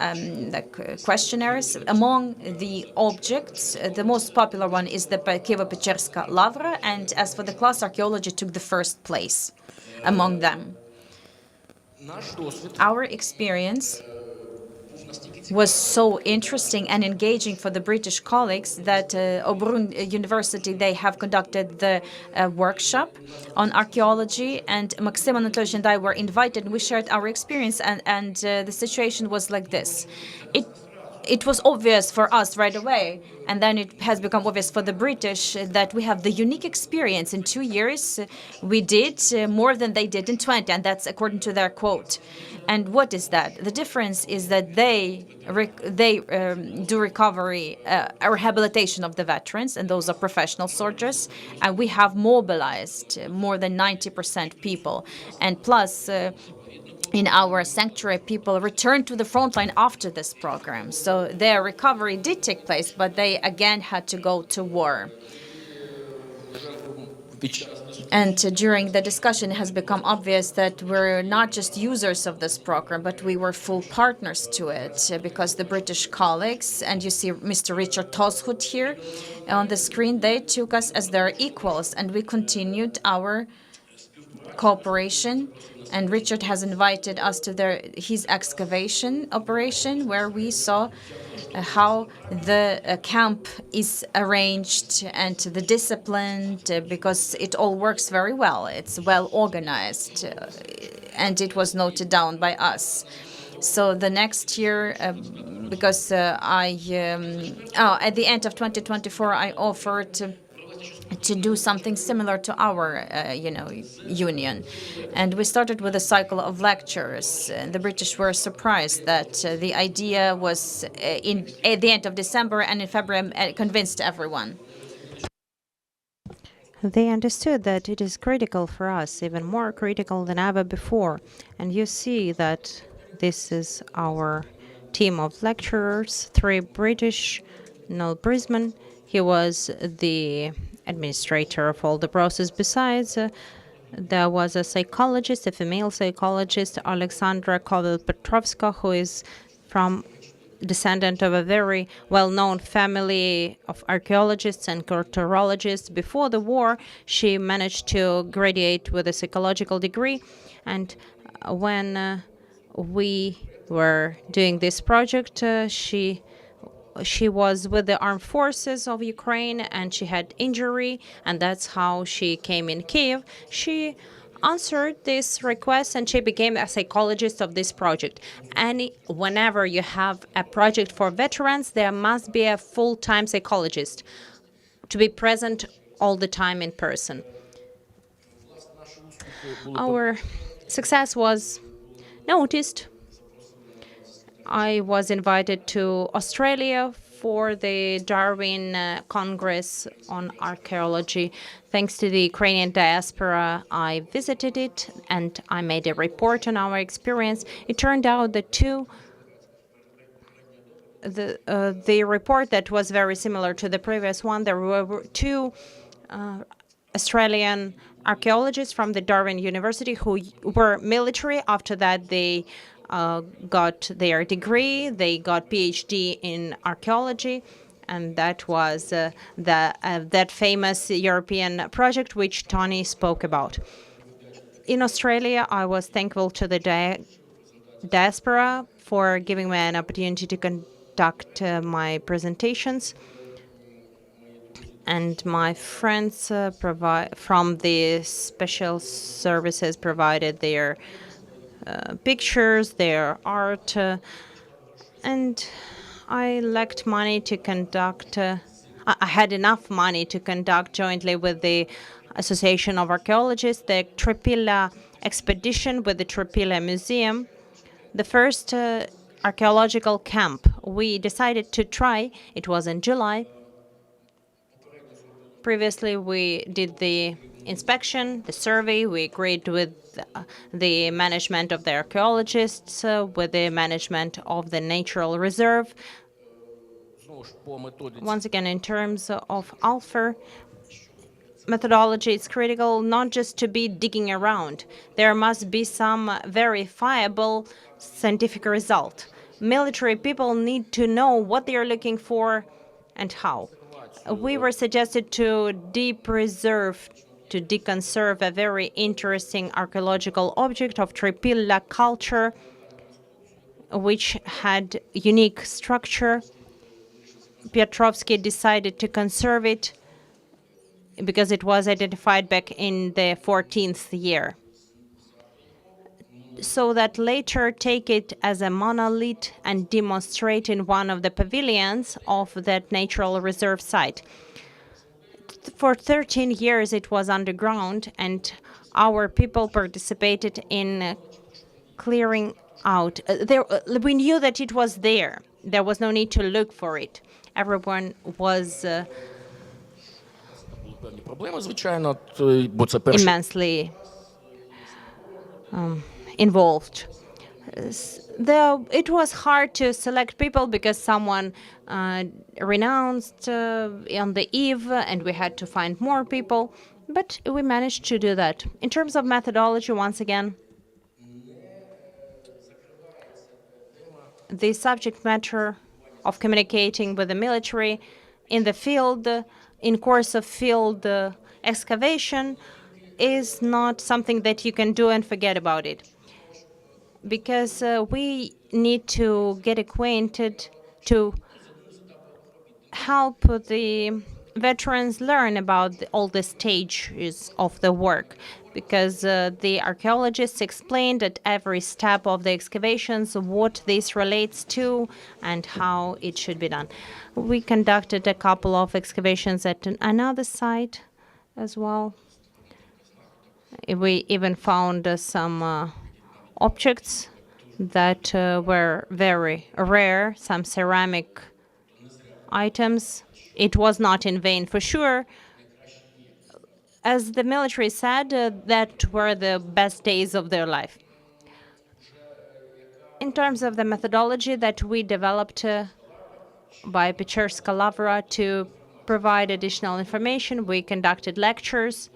like questionnaires, among the objects, the most popular one is the Pechersk-Lavra, and as for the class, archaeology took the first place among them. Our experience was so interesting and engaging for the British colleagues that Obrun University, they have conducted the workshop on archaeology, and Maxim Anatolyevich and I were invited, and we shared our experience, and the situation was like this. It was obvious for us right away, and then it has become obvious for the British that we have the unique experience. In 2 years, we did more than they did in 20, and that's according to their quote. And what is that? The difference is that they do recovery, rehabilitation of the veterans, and those are professional soldiers, and we have mobilized more than 90% people, and plus in our sanctuary, people returned to the front line after this program. So their recovery did take place, but they again had to go to war. And during the discussion, it has become obvious that we're not just users of this program, but we were full partners to it, because the British colleagues, and you see Mr. Richard Toshut here on the screen, they took us as their equals, and we continued our cooperation. And Richard has invited us to his excavation operation, where we saw how the camp is arranged and the discipline, because it all works very well. It's well organized, and it was noted down by us. So the next year, because at the end of 2024, I offered to do something similar to our, union. And we started with a cycle of lectures. The British were surprised that the idea was at the end of December, and in February convinced everyone. They understood that it is critical for us, even more critical than ever before. And you see that this is our team of lecturers, 3 British, Noel Brisbane. He was the administrator of all the process. Besides, there was a psychologist, a female psychologist, Alexandra Koval-Petrovska, who is from descendant of a very well-known family of archaeologists and culturologists. Before the war, she managed to graduate with a psychological degree. And when we were doing this project, she was with the armed forces of Ukraine, and she had injury, and that's how she came in Kiev. She answered this request, and she became a psychologist of this project. And whenever you have a project for veterans, there must be a full-time psychologist to be present all the time in person. Our success was noticed. I was invited to Australia for the Darwin Congress on Archaeology. Thanks to the Ukrainian diaspora, I visited it and I made a report on our experience. It turned out that the report that was very similar to the previous one, there were two Australian archaeologists from the Darwin University who were military. After that, they got their degree. They got PhD in archaeology, and that was that famous European project which Tony spoke about. In Australia, I was thankful to the diaspora for giving me an opportunity to conduct my presentations. And my friends from the special services provided their pictures, their art, and I lacked money to conduct. I had enough money to conduct jointly with the Association of Archaeologists the Tripilla expedition with the Tripilla Museum, the first archaeological camp. We decided to try. It was in July. Previously, we did the inspection, the survey. We agreed with the management of the archaeologists, with the management of the natural reserve. Once again, in terms of ALFER methodology, it's critical not just to be digging around. There must be some verifiable scientific result. Military people need to know what they are looking for and how. We were suggested to deconserve a very interesting archaeological object of Tripilla culture, which had unique structure. Petrovsky decided to conserve it because it was identified back in the 14th year, so that later take it as a monolith and demonstrate in one of the pavilions of that natural reserve site. For 13 years it was underground, and our people participated in clearing out. We knew that it was there. There was no need to look for it. Everyone was Проблема, звичайно, бо це перший. immensely involved. It was hard to select people because someone renounced on the eve, and we had to find more people, but we managed to do that. In terms of methodology, once again, the subject matter of communicating with the military in the field, in course of field excavation, is not something that you can do and forget about it. Because we need to get acquainted to help the veterans learn about all the stages of the work. Because the archaeologists explained at every step of the excavations what this relates to and how it should be done. We conducted a couple of excavations at another site as well. We even found some objects that were very rare, some ceramic items. It was not in vain for sure. As the military said, that were the best days of their life. In terms of the methodology that we developed by Pechersk-Lavra to provide additional information, we conducted lectures.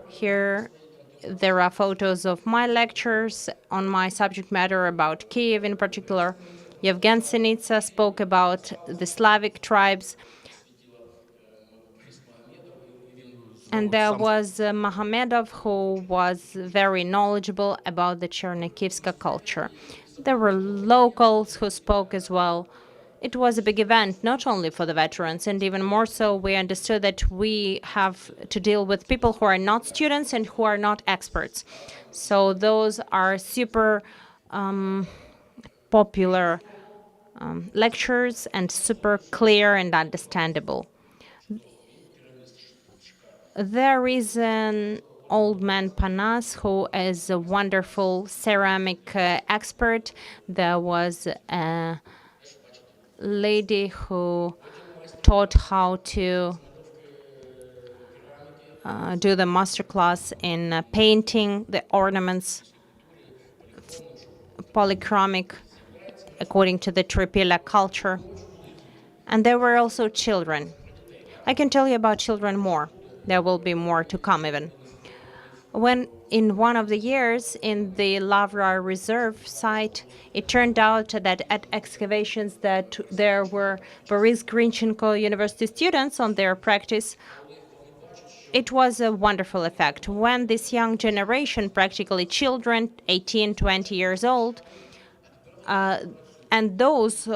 Here there are photos of my lectures on my subject matter about Kiev in particular. Yevgen Sinitsa spoke about the Slavic tribes. And there was Mahamedov, who was very knowledgeable about the Chernyakhivska culture. There were locals who spoke as well. It was a big event, not only for the veterans, and even more so, we understood that we have to deal with people who are not students and who are not experts. So those are super popular lectures and super clear and understandable. There is an old man Panas, who is a wonderful ceramic expert. There was a lady who taught how to do the masterclass in painting the ornaments, polychromic, according to the Tripila culture. And there were also children. I can tell you about children more. There will be more to come even. When in one of the years in the Lavra reserve site, it turned out that at excavations that there were Boris Grinchenko University students on their practice. It was a wonderful effect. When this young generation, practically children, 18, 20 years old, and those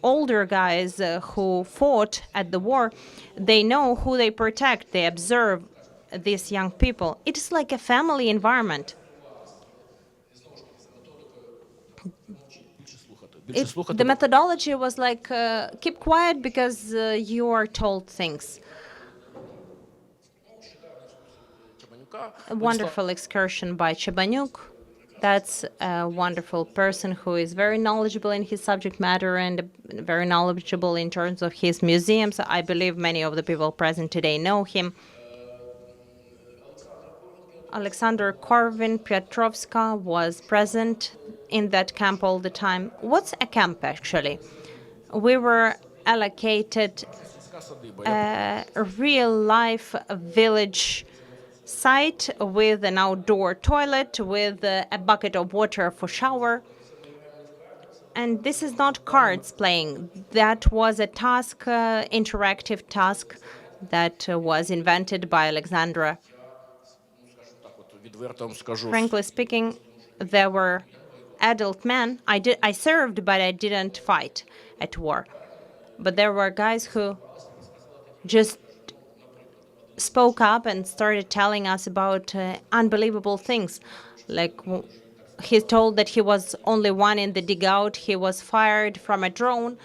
older guys who fought at the war, they know who they protect. They observe these young people. It is like a family environment. The methodology was like, keep quiet because you are told things. A wonderful excursion by Chebanyuk. That's a wonderful person who is very knowledgeable in his subject matter and very knowledgeable in terms of his museums. I believe many of the people present today know him. Alexander Korvin Piotrovska was present in that camp all the time. What's a camp, actually? We were allocated a real-life village site with an outdoor toilet, with a bucket of water for shower. And this is not cards playing. That was a task, interactive task that was invented by Alexandra. Frankly speaking, there were adult men. I served, but I didn't fight at war. But there were guys who just spoke up and started telling us about unbelievable things. Like he told that he was only one in the dig out. He was fired from a drone.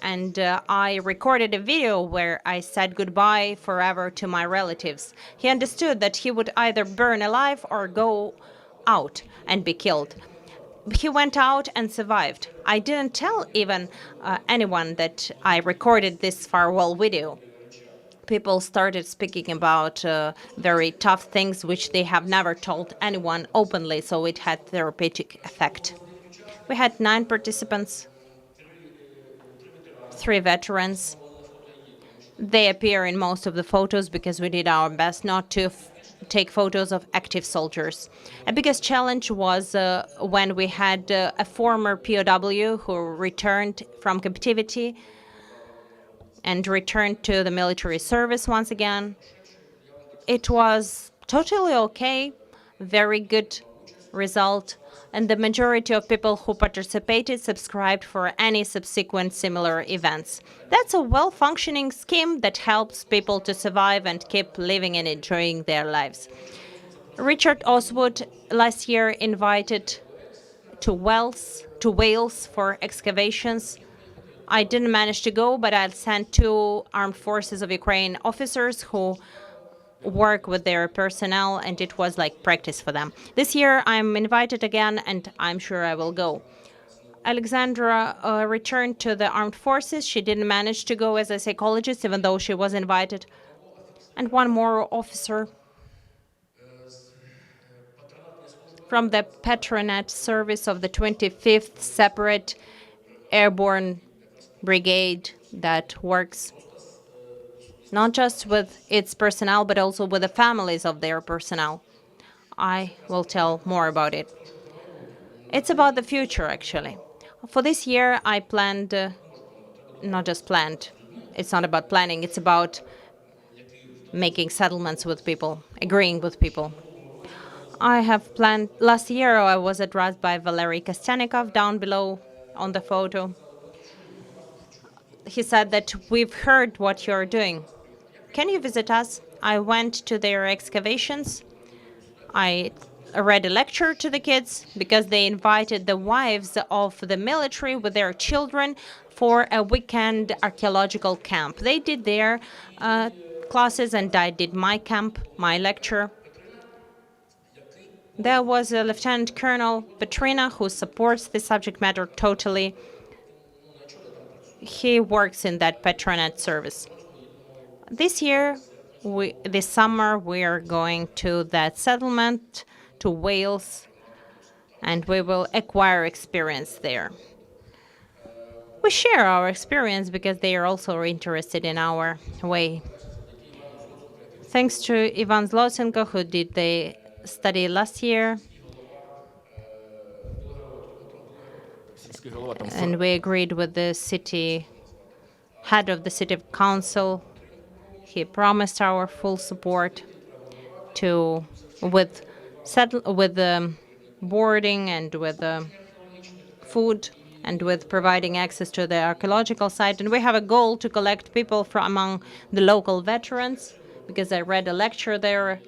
And I recorded a video where I said goodbye forever to my relatives. He understood that he would either burn alive or go out and be killed. He went out and survived. I didn't tell even anyone that I recorded this farewell video. People started speaking about very tough things which they have never told anyone openly, so it had therapeutic effect. We had 9 participants, 3 veterans. They appear in most of the photos because we did our best not to take photos of active soldiers. A biggest challenge was when we had a former POW who returned from captivity and returned to the military service once again. It was totally okay, very good result, and the majority of people who participated subscribed for any subsequent similar events. That's a well-functioning scheme that helps people to survive and keep living and enjoying their lives. Richard Oswood last year invited to Wales for excavations. I didn't manage to go, but I sent 2 armed forces of Ukraine officers who work with their personnel, and it was like practice for them. This year I'm invited again, and I'm sure I will go. Alexandra returned to the armed forces. She didn't manage to go as a psychologist, even though she was invited. And one more officer from the Patronet service of the 25th Separate Airborne Brigade that works not just with its personnel, but also with the families of their personnel. I will tell more about it. It's about the future, actually. For this year, I planned, not just planned, it's not about planning, it's about making settlements with people, agreeing with people. I have planned, last year I was addressed by Valery Kostianikov down below on the photo. He said that we've heard what you're doing. Can you visit us? I went to their excavations. I read a lecture to the kids because they invited the wives of the military with their children for a weekend archaeological camp. They did their classes and I did my camp, my lecture. There was a Lieutenant Colonel Petrina who supports the subject matter totally. He works in that Petronet service. This year, this summer, we are going to that settlement, to Wales, and we will acquire experience there. We share our experience because they are also interested in our way. Thanks to Ivan Zlotenko, who did the study last year, and we agreed with the city head of the city council. He promised our full support with boarding and with food and with providing access to the archaeological site. And we have a goal to collect people from among the local veterans, because I read a lecture there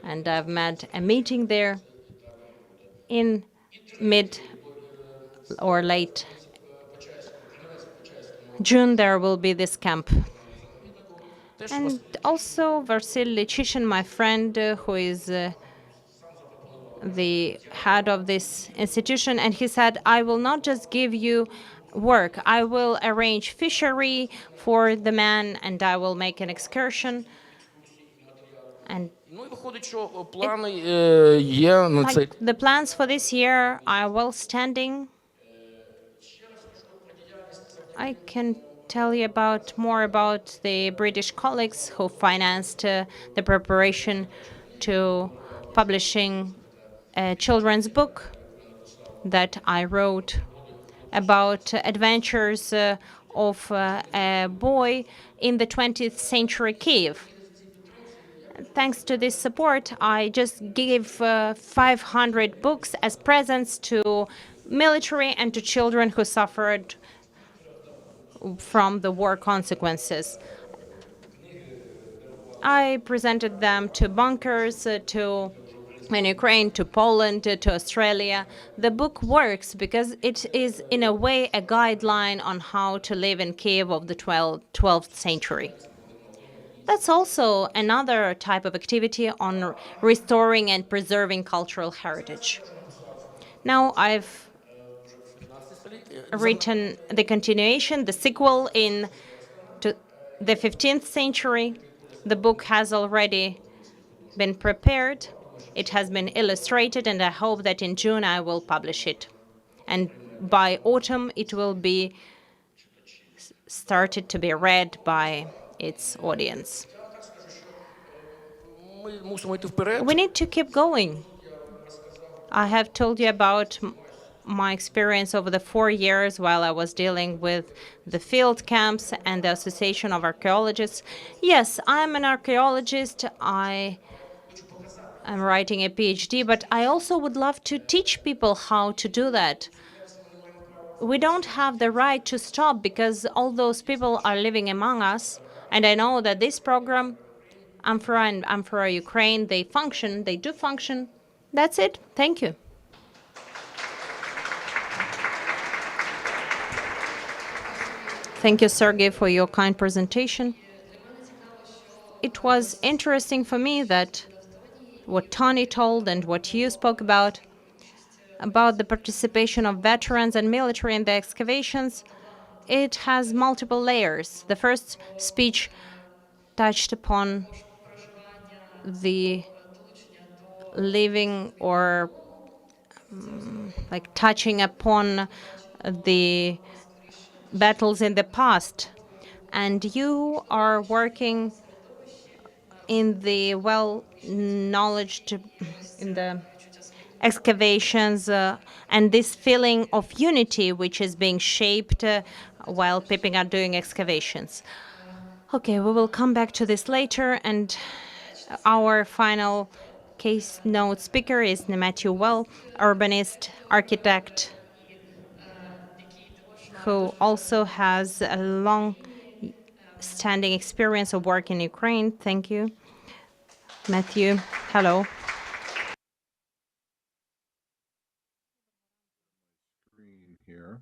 and I've met a meeting there in mid or late June. There will be this camp. And also Vasily Chichin, my friend, who is the head of this institution, and he said, I will not just give you work, I will arrange fishery for the men, and I will make an excursion. And the plans for this year are well standing. I can tell you more about the British colleagues who financed the preparation to publishing a children's book that I wrote about adventures of a boy in the 20th century Kiev. Thanks to this support, I just gave 500 books as presents to military and to children who suffered from the war consequences. I presented them to bunkers, in Ukraine, to Poland, to Australia. The book works because it is, in a way, a guideline on how to live in Kiev of the 12th century. That's also another type of activity on restoring and preserving cultural heritage. Now I've written the continuation, the sequel in the 15th century. The book has already been prepared. It has been illustrated, and I hope that in June I will publish it. And by autumn, it will be started to be read by its audience. We need to keep going. I have told you about my experience over the 4 years while I was dealing with the field camps and the Association of Archaeologists. Yes, I'm an archaeologist. I'm writing a PhD, but I also would love to teach people how to do that. We don't have the right to stop because all those people are living among us. And I know that this program, Amphora and Amphora Ukraine, they do function. That's it. Thank you. Thank you, Sergiy, for your kind presentation. It was interesting for me that what Tony told and what you spoke about the participation of veterans and military in the excavations, it has multiple layers. The first speech touched upon the living or like touching upon the battles in the past. And you are working in the well-knowledged, in the excavations, and this feeling of unity which is being shaped while people are doing excavations. Okay, we will come back to this later, and our final case note speaker is Matthew Well, urbanist, architect, who also has a long-standing experience of work in Ukraine. Thank you. Matthew, hello. Screen here.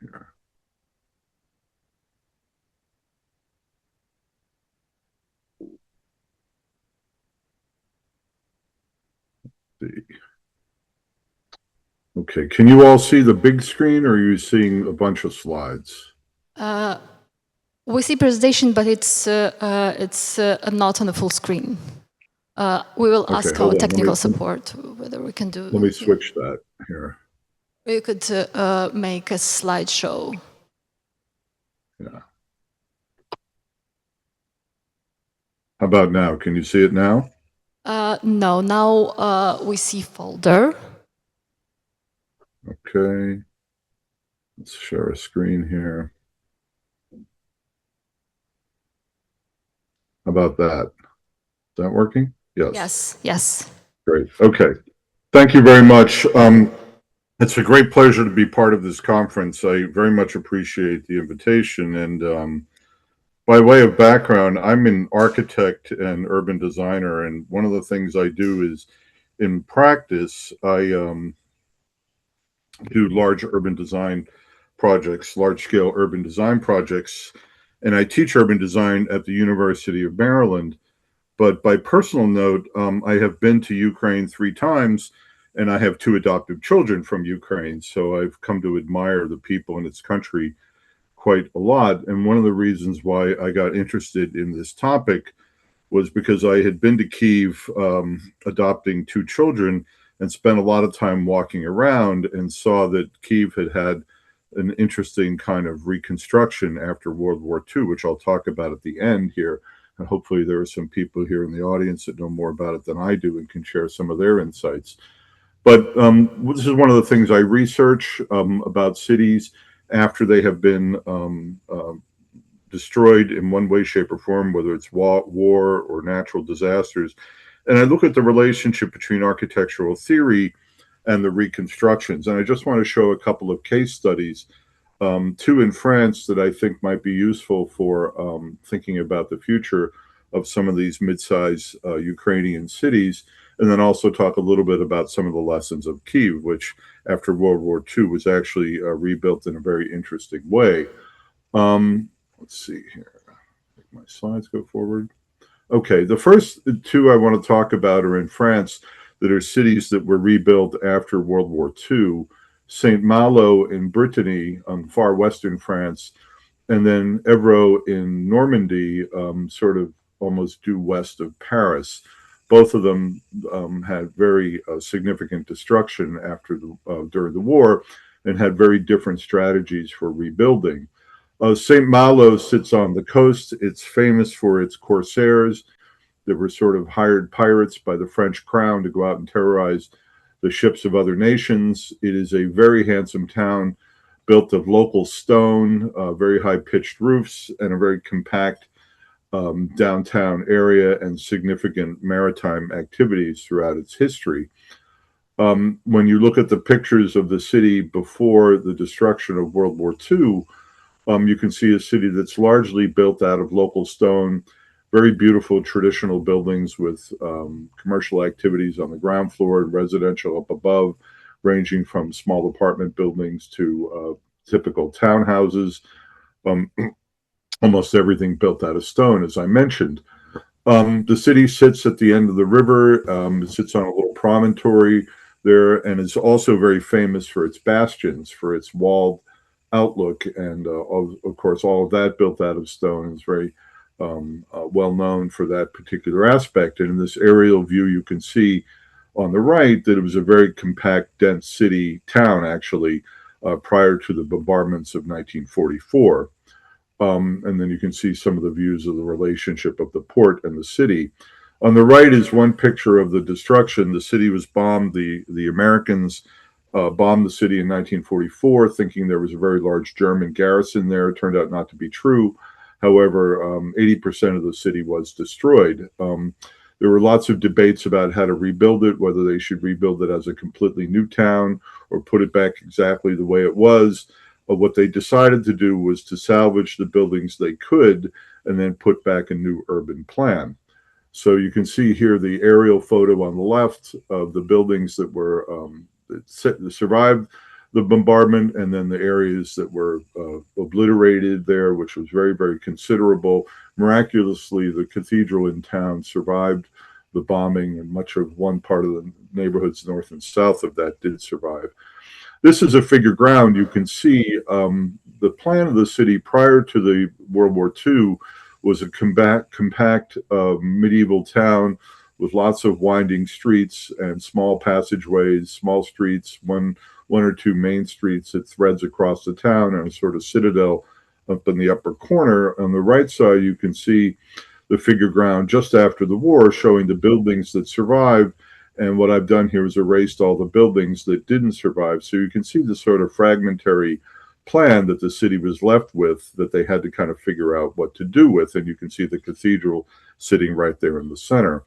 Here. see. Okay, can you all see the big screen, or are you seeing a bunch of slides? We see presentation, but it's not on the full screen. We will ask hold our on, technical support whether we can do. Let me switch that here. We could make a slideshow. Yeah. How about now? Can you see it now? No, now we see folder. Okay. Let's share a screen here. How about that? Is that working? Yes. Yes, yes. Great. Okay. Thank you very much. It's a great pleasure to be part of this conference. I very much appreciate the invitation. And by way of background, I'm an architect and urban designer. And one of the things I do is, in practice, I do large urban design projects, large-scale urban design projects. And I teach urban design at the University of Maryland. But by personal note, I have been to Ukraine 3 times, and I have 2 adoptive children from Ukraine. So I've come to admire the people in its country quite a lot. And one of the reasons why I got interested in this topic was because I had been to Kyiv adopting 2 children and spent a lot of time walking around and saw that Kyiv had had an interesting kind of reconstruction after World War II, which I'll talk about at the end here. And hopefully there are some people here in the audience that know more about it than I do and can share some of their insights. But this is one of the things I research about cities after they have been destroyed in one way, shape, or form, whether it's war or natural disasters. And I look at the relationship between architectural theory and the reconstructions. And I just want to show a couple of case studies, 2 in France that I think might be useful for thinking about the future of some of these mid-sized Ukrainian cities, and then also talk a little bit about some of the lessons of Kyiv, which after World War II was actually rebuilt in a very interesting way. Let's see here. Make my slides go forward. Okay, the first 2 I want to talk about are in France, that are cities that were rebuilt after World War II. Saint Malo in Brittany, far western France, and then Évreux in Normandy, sort of almost due west of Paris. Both of them had very significant destruction during the war, and had very different strategies for rebuilding. Saint Malo sits on the coast. It's famous for its corsairs that were sort of hired pirates by the French crown to go out and terrorize the ships of other nations. It is a very handsome town built of local stone, very high-pitched roofs, and a very compact downtown area and significant maritime activities throughout its history. When you look at the pictures of the city before the destruction of World War II, you can see a city that's largely built out of local stone, very beautiful traditional buildings with commercial activities on the ground floor and residential up above, ranging from small apartment buildings to typical townhouses. Almost everything built out of stone, as I mentioned. The city sits at the end of the river. It sits on a little promontory there, and is also very famous for its bastions, for its walled outlook, and of course, all of that built out of stone is very well known for that particular aspect. And in this aerial view, you can see on the right that it was a very compact, dense city town, actually, prior to the bombardments of 1944. And then you can see some of the views of the relationship of the port and the city. On the right is one picture of the destruction. The city was bombed. The Americans bombed the city in 1944, thinking there was a very large German garrison there. It turned out not to be true. However, 80% of the city was destroyed. There were lots of debates about how to rebuild it, whether they should rebuild it as a completely new town or put it back exactly the way it was. But what they decided to do was to salvage the buildings they could and then put back a new urban plan. So you can see here the aerial photo on the left of the buildings that were that survived the bombardment, and then the areas that were obliterated there, which was very, very considerable. Miraculously, the cathedral in town survived the bombing, and much of one part of the neighborhoods north and south of that did survive. This is a figure ground. You can see the plan of the city prior to the World War II was a compact medieval town with lots of winding streets and small passageways, small streets, one or two main streets that threads across the town, and a sort of citadel up in the upper corner. On the right side, you can see the figure ground just after the war, showing the buildings that survived. And what I've done here is erased all the buildings that didn't survive. So you can see the sort of fragmentary plan that the city was left with, that they had to kind of figure out what to do with. And you can see the cathedral sitting right there in the center.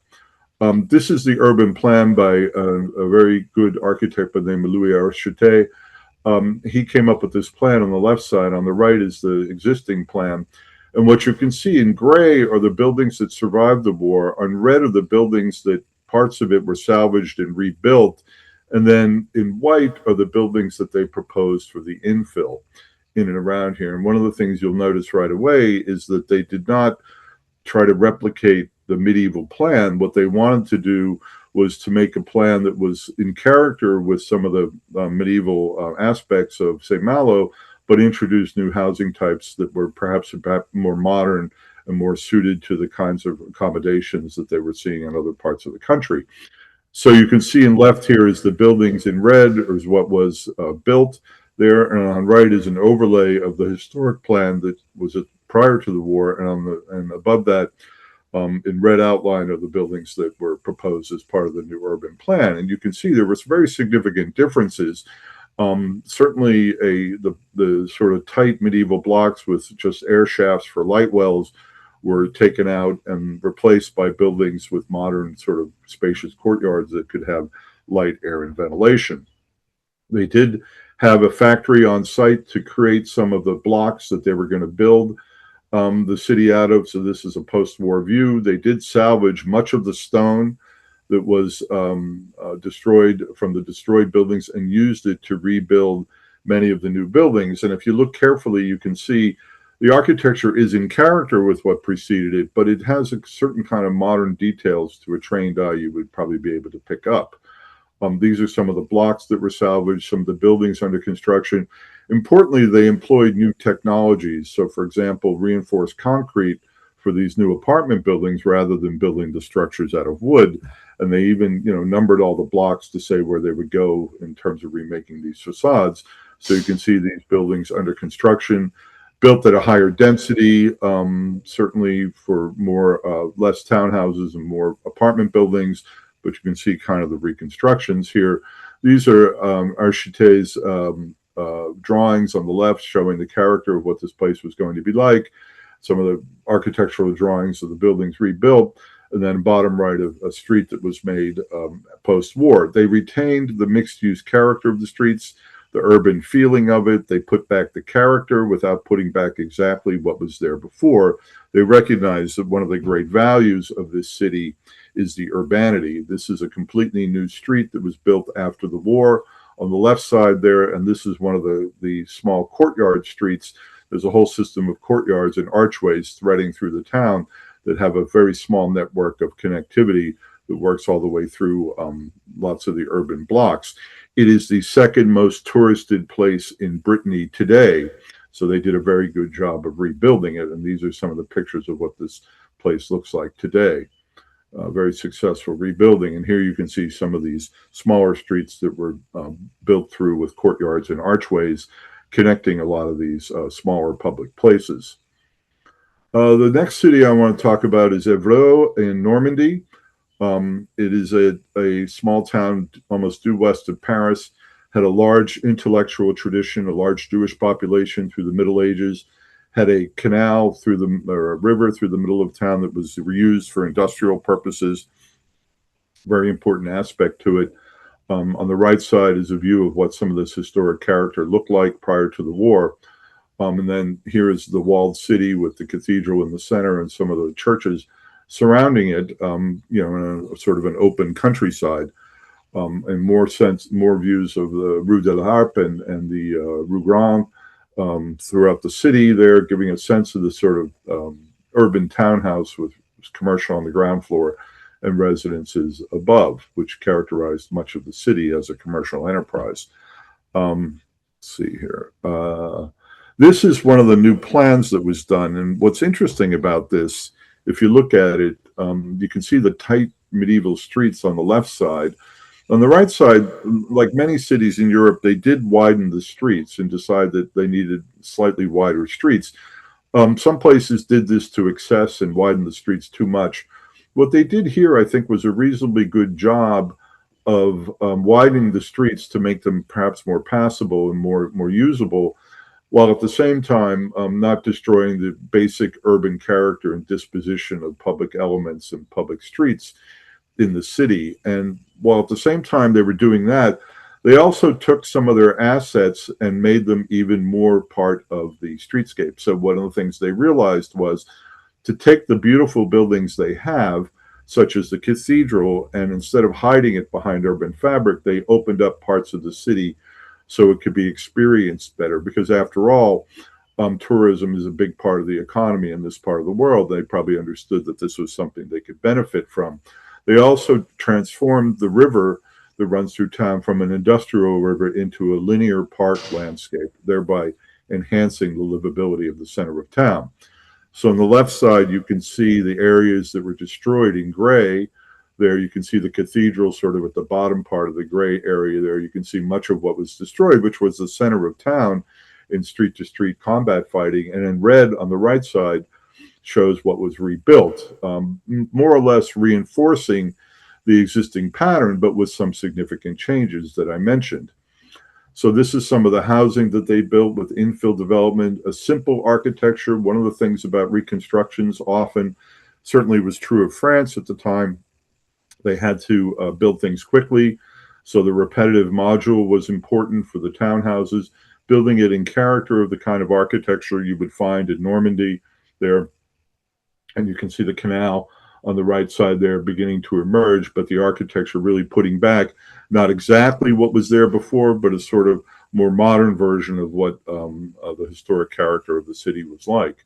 This is the urban plan by a very good architect by the name of Louis Archete. He came up with this plan on the left side. On the right is the existing plan. And what you can see in gray are the buildings that survived the war. On red are the buildings that parts of it were salvaged and rebuilt. And then in white are the buildings that they proposed for the infill in and around here. And one of the things you'll notice right away is that they did not try to replicate the medieval plan. What they wanted to do was to make a plan that was in character with some of the medieval aspects of St. Malo, but introduce new housing types that were perhaps a bit more modern and more suited to the kinds of accommodations that they were seeing in other parts of the country. So you can see in left here is the buildings in red, or is what was built there, and on right is an overlay of the historic plan that was prior to the war, and above that, in red outline are the buildings that were proposed as part of the new urban plan. And you can see there was very significant differences. Certainly the sort of tight medieval blocks with just air shafts for light wells were taken out and replaced by buildings with modern sort of spacious courtyards that could have light, air, and ventilation. They did have a factory on site to create some of the blocks that they were going to build the city out of. So this is a post-war view. They did salvage much of the stone that was destroyed from the destroyed buildings and used it to rebuild many of the new buildings. And if you look carefully, you can see the architecture is in character with what preceded it, but it has a certain kind of modern details to a trained eye you would probably be able to pick up. These are some of the blocks that were salvaged, some of the buildings under construction. Importantly, they employed new technologies. So, for example, reinforced concrete for these new apartment buildings rather than building the structures out of wood. And they even, numbered all the blocks to say where they would go in terms of remaking these facades. So you can see these buildings under construction, built at a higher density, certainly for less townhouses and more apartment buildings. But you can see kind of the reconstructions here. These are Archite's drawings on the left showing the character of what this place was going to be like. Some of the architectural drawings of the buildings rebuilt, and then bottom right of a street that was made post-war. They retained the mixed-use character of the streets, the urban feeling of it. They put back the character without putting back exactly what was there before. They recognized that one of the great values of this city is the urbanity. This is a completely new street that was built after the war. On the left side there, and this is one of the small courtyard streets. There's a whole system of courtyards and archways threading through the town that have a very small network of connectivity that works all the way through lots of the urban blocks. It is the second most touristed place in Brittany today. So they did a very good job of rebuilding it. And these are some of the pictures of what this place looks like today. Very successful rebuilding. And here you can see some of these smaller streets that were built through with courtyards and archways connecting a lot of these smaller public places. The next city I want to talk about is Évreux in Normandy. It is a small town almost due west of Paris, had a large intellectual tradition, a large Jewish population through the Middle Ages, had a canal or a river through the middle of town that was reused for industrial purposes. Very important aspect to it. On the right side is a view of what some of this historic character looked like prior to the war. And then here is the walled city with the cathedral in the center and some of the churches surrounding it, in a sort of an open countryside. And more views of the Rue de la Harpe and the Rue Grande throughout the city there, giving a sense of the sort of urban townhouse with commercial on the ground floor and residences above, which characterized much of the city as a commercial enterprise. Let's see here. This is one of the new plans that was done. And what's interesting about this, if you look at it, you can see the tight medieval streets on the left side. On the right side, like many cities in Europe, they did widen the streets and decide that they needed slightly wider streets. Some places did this to excess and widen the streets too much. What they did here, I think, was a reasonably good job of widening the streets to make them perhaps more passable and more usable, while at the same time not destroying the basic urban character and disposition of public elements and public streets in the city. And while at the same time they were doing that, they also took some of their assets and made them even more part of the streetscape. So one of the things they realized was to take the beautiful buildings they have, such as the cathedral, and instead of hiding it behind urban fabric, they opened up parts of the city so it could be experienced better. Because after all, tourism is a big part of the economy in this part of the world. They probably understood that this was something they could benefit from. They also transformed the river that runs through town from an industrial river into a linear park landscape, thereby enhancing the livability of the center of town. So on the left side, you can see the areas that were destroyed in gray. There you can see the cathedral sort of at the bottom part of the gray area there. You can see much of what was destroyed, which was the center of town in street-to-street combat fighting. And in red on the right side shows what was rebuilt, more or less reinforcing the existing pattern, but with some significant changes that I mentioned. So this is some of the housing that they built with infill development, a simple architecture. One of the things about reconstructions often, certainly was true of France at the time, they had to build things quickly. So the repetitive module was important for the townhouses, building it in character of the kind of architecture you would find in Normandy there. And you can see the canal on the right side there beginning to emerge, but the architecture really putting back not exactly what was there before, but a sort of more modern version of what the historic character of the city was like.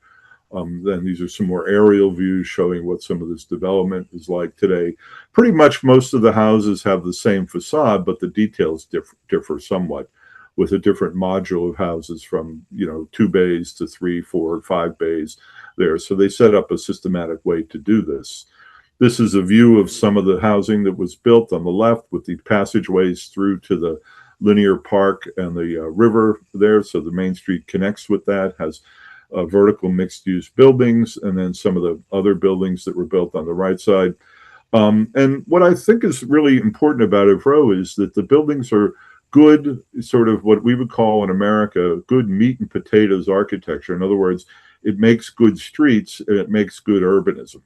Then these are some more aerial views showing what some of this development is like today. Pretty much most of the houses have the same facade, but the details differ somewhat, with a different module of houses from 2 bays to 3, 4, 5 bays there. So they set up a systematic way to do this. This is a view of some of the housing that was built on the left with the passageways through to the linear park and the river there. So the main street connects with that, has vertical mixed-use buildings, and then some of the other buildings that were built on the right side. And what I think is really important about Évreux is that the buildings are good, sort of what we would call in America, good meat and potatoes architecture. In other words, it makes good streets and it makes good urbanism.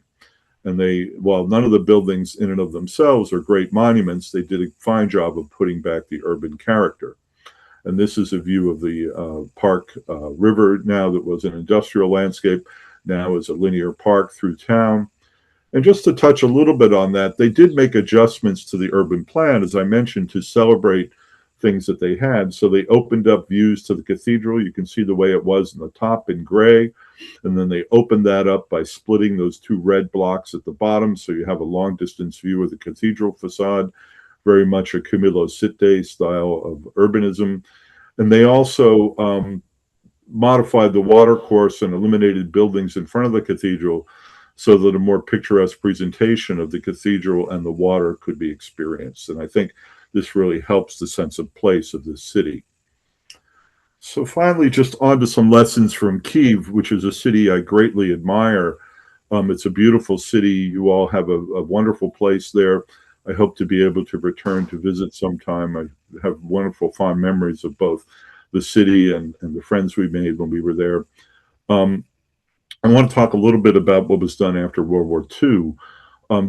And while none of the buildings in and of themselves are great monuments, they did a fine job of putting back the urban character. And this is a view of the park river now that was an industrial landscape, now is a linear park through town. And just to touch a little bit on that, they did make adjustments to the urban plan, as I mentioned, to celebrate things that they had. So they opened up views to the cathedral. You can see the way it was in the top in gray. And then they opened that up by splitting those 2 red blocks at the bottom. So you have a long distance view of the cathedral facade, very much a Camillo Sitte style of urbanism. And they also modified the water course and eliminated buildings in front of the cathedral so that a more picturesque presentation of the cathedral and the water could be experienced. And I think this really helps the sense of place of this city. So finally, just on to some lessons from Kyiv, which is a city I greatly admire. It's a beautiful city. You all have a wonderful place there. I hope to be able to return to visit sometime. I have wonderful fond memories of both the city and the friends we made when we were there. I want to talk a little bit about what was done after World War II.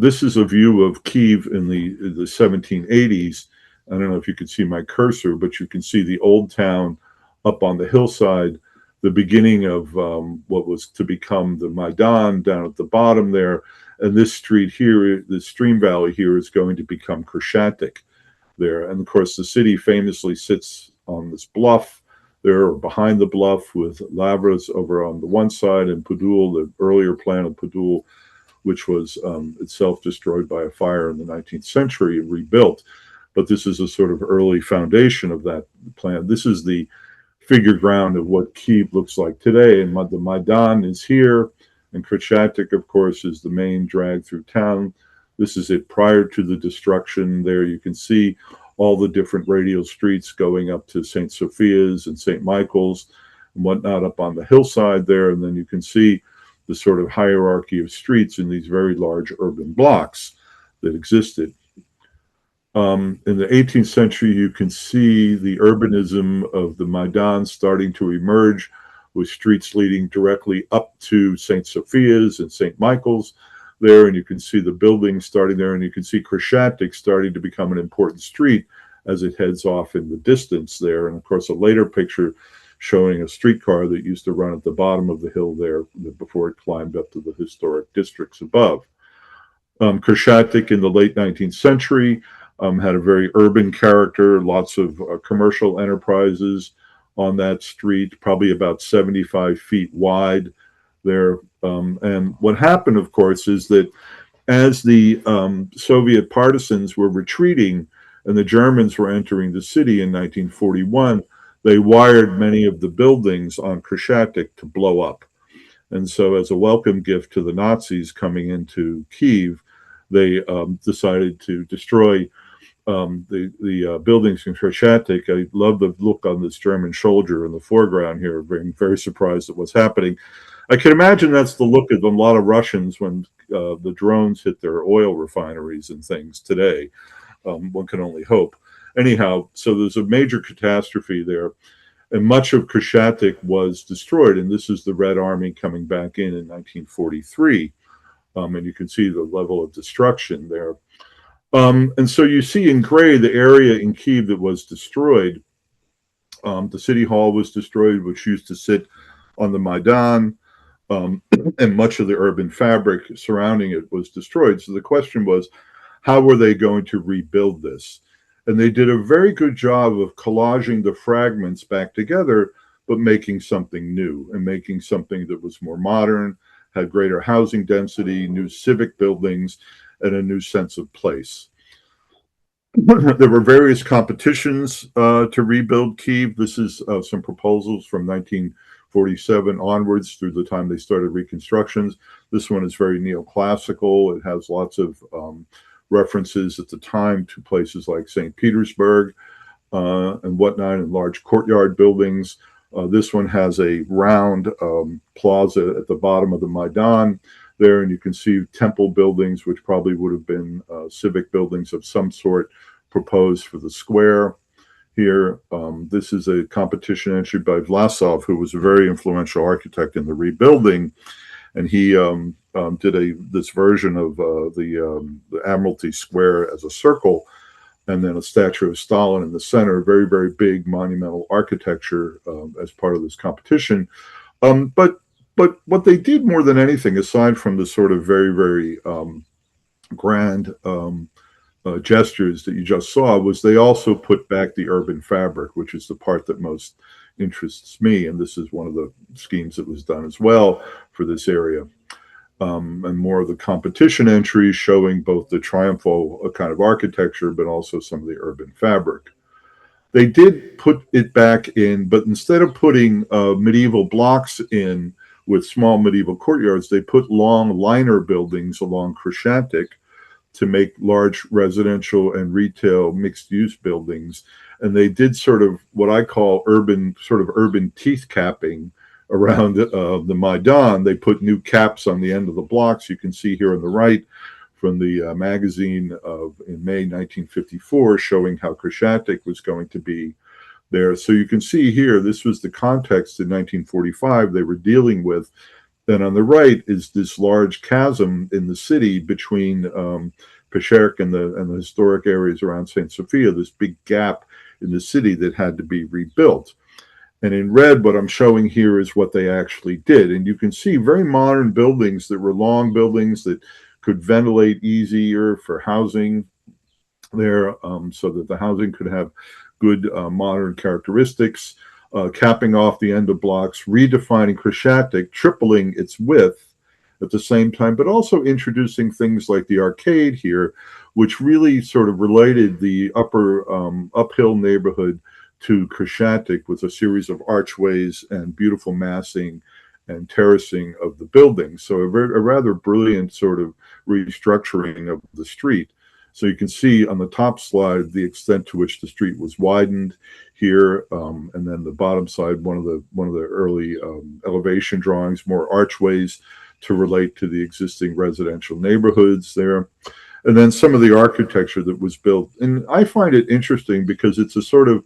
This is a view of Kyiv in the 1780s. I don't know if you can see my cursor, but you can see the old town up on the hillside, the beginning of what was to become the Maidan down at the bottom there. And this street here, the stream valley here, is going to become Kreshchatyk there. And of course, the city famously sits on this bluff there, or behind the bluff, with Lavras over on the one side and Podul, the earlier plan of Podul, which was itself destroyed by a fire in the 19th century and rebuilt. But this is a sort of early foundation of that plan. This is the figure ground of what Kyiv looks like today. And the Maidan is here, and Khreshchatyk, of course, is the main drag through town. This is it prior to the destruction. There you can see all the different radial streets going up to St. Sophia's and St. Michael's and whatnot up on the hillside there. And then you can see the sort of hierarchy of streets in these very large urban blocks that existed. In the 18th century, you can see the urbanism of the Maidan starting to emerge, with streets leading directly up to St. Sophia's and St. Michael's there, and you can see the buildings starting there, and you can see Khreshchatyk starting to become an important street as it heads off in the distance there. And of course, a later picture showing a streetcar that used to run at the bottom of the hill there before it climbed up to the historic districts above. Khreshchatyk in the late 19th century had a very urban character, lots of commercial enterprises on that street, probably about 75 feet wide there. And what happened, of course, is that as the Soviet partisans were retreating and the Germans were entering the city in 1941, they wired many of the buildings on Khreshchatyk to blow up. And so as a welcome gift to the Nazis coming into Kyiv, they decided to destroy the buildings in Khreshchatyk. I love the look on this German soldier in the foreground here, being very surprised at what's happening. I can imagine that's the look of a lot of Russians when the drones hit their oil refineries and things today. One can only hope. Anyhow, so there's a major catastrophe there, and much of Khreshchatyk was destroyed. And this is the Red Army coming back in 1943. And you can see the level of destruction there. And so you see in gray the area in Kyiv that was destroyed. The city hall was destroyed, which used to sit on the Maidan, and much of the urban fabric surrounding it was destroyed. So the question was, how were they going to rebuild this? And they did a very good job of collaging the fragments back together, but making something new and making something that was more modern, had greater housing density, new civic buildings, and a new sense of place. There were various competitions to rebuild Kyiv. This is some proposals from 1947 onwards through the time they started reconstructions. This one is very neoclassical. It has lots of references at the time to places like St. Petersburg and whatnot, and large courtyard buildings. This one has a round plaza at the bottom of the Maidan there, and you can see temple buildings, which probably would have been civic buildings of some sort proposed for the square here. This is a competition entry by Vlasov, who was a very influential architect in the rebuilding, and he did this version of the Admiralty Square as a circle, and then a statue of Stalin in the center. Very, very big monumental architecture as part of this competition. But what they did more than anything, aside from the sort of very, very grand gestures that you just saw, was they also put back the urban fabric, which is the part that most interests me. And this is one of the schemes that was done as well for this area. And more of the competition entries showing both the triumphal kind of architecture, but also some of the urban fabric. They did put it back in, but instead of putting medieval blocks in with small medieval courtyards, they put long liner buildings along Khreshchatyk to make large residential and retail mixed-use buildings. And they did sort of what I call urban teeth capping around the Maidan. They put new caps on the end of the blocks. You can see here on the right from the magazine in May 1954 showing how Khreshchatyk was going to be there. So you can see here, this was the context in 1945 they were dealing with. Then on the right is this large chasm in the city between Pechersk and the historic areas around St. Sophia, this big gap in the city that had to be rebuilt. And in red, what I'm showing here is what they actually did. And you can see very modern buildings that were long buildings that could ventilate easier for housing there, so that the housing could have good modern characteristics, capping off the end of blocks, redefining Khreshchatyk, tripling its width, at the same time, but also introducing things like the arcade here, which really sort of related the uphill neighborhood to Crescentic with a series of archways and beautiful massing and terracing of the buildings. So a rather brilliant sort of restructuring of the street. So you can see on the top slide the extent to which the street was widened here, and then the bottom side, one of the early elevation drawings, more archways to relate to the existing residential neighborhoods there. And then some of the architecture that was built. And I find it interesting because it's a sort of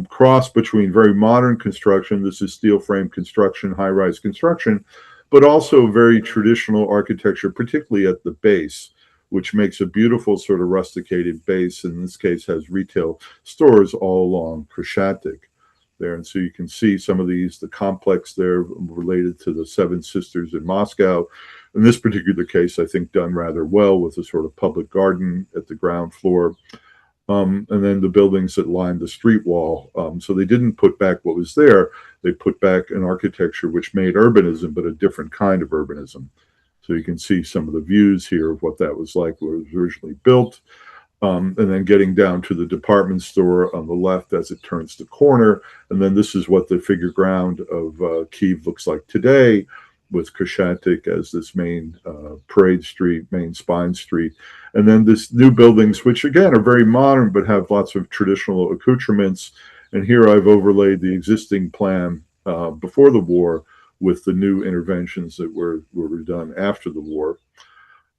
cross between very modern construction, this is steel frame construction, high-rise construction, but also very traditional architecture, particularly at the base, which makes a beautiful sort of rusticated base. In this case, has retail stores all along Crescentic there. And so you can see some of these, the complex there related to the Seven Sisters in Moscow. In this particular case, I think done rather well with a sort of public garden at the ground floor. And then the buildings that lined the street wall. So they didn't put back what was there. They put back an architecture which made urbanism, but a different kind of urbanism. So you can see some of the views here of what that was like when it was originally built. And then getting down to the department store on the left as it turns the corner. And then this is what the figure ground of Kiev looks like today, with Crescentic as this main parade street, main spine street. And then this new buildings, which again are very modern, but have lots of traditional accoutrements. And here I've overlaid the existing plan before the war with the new interventions that were done after the war.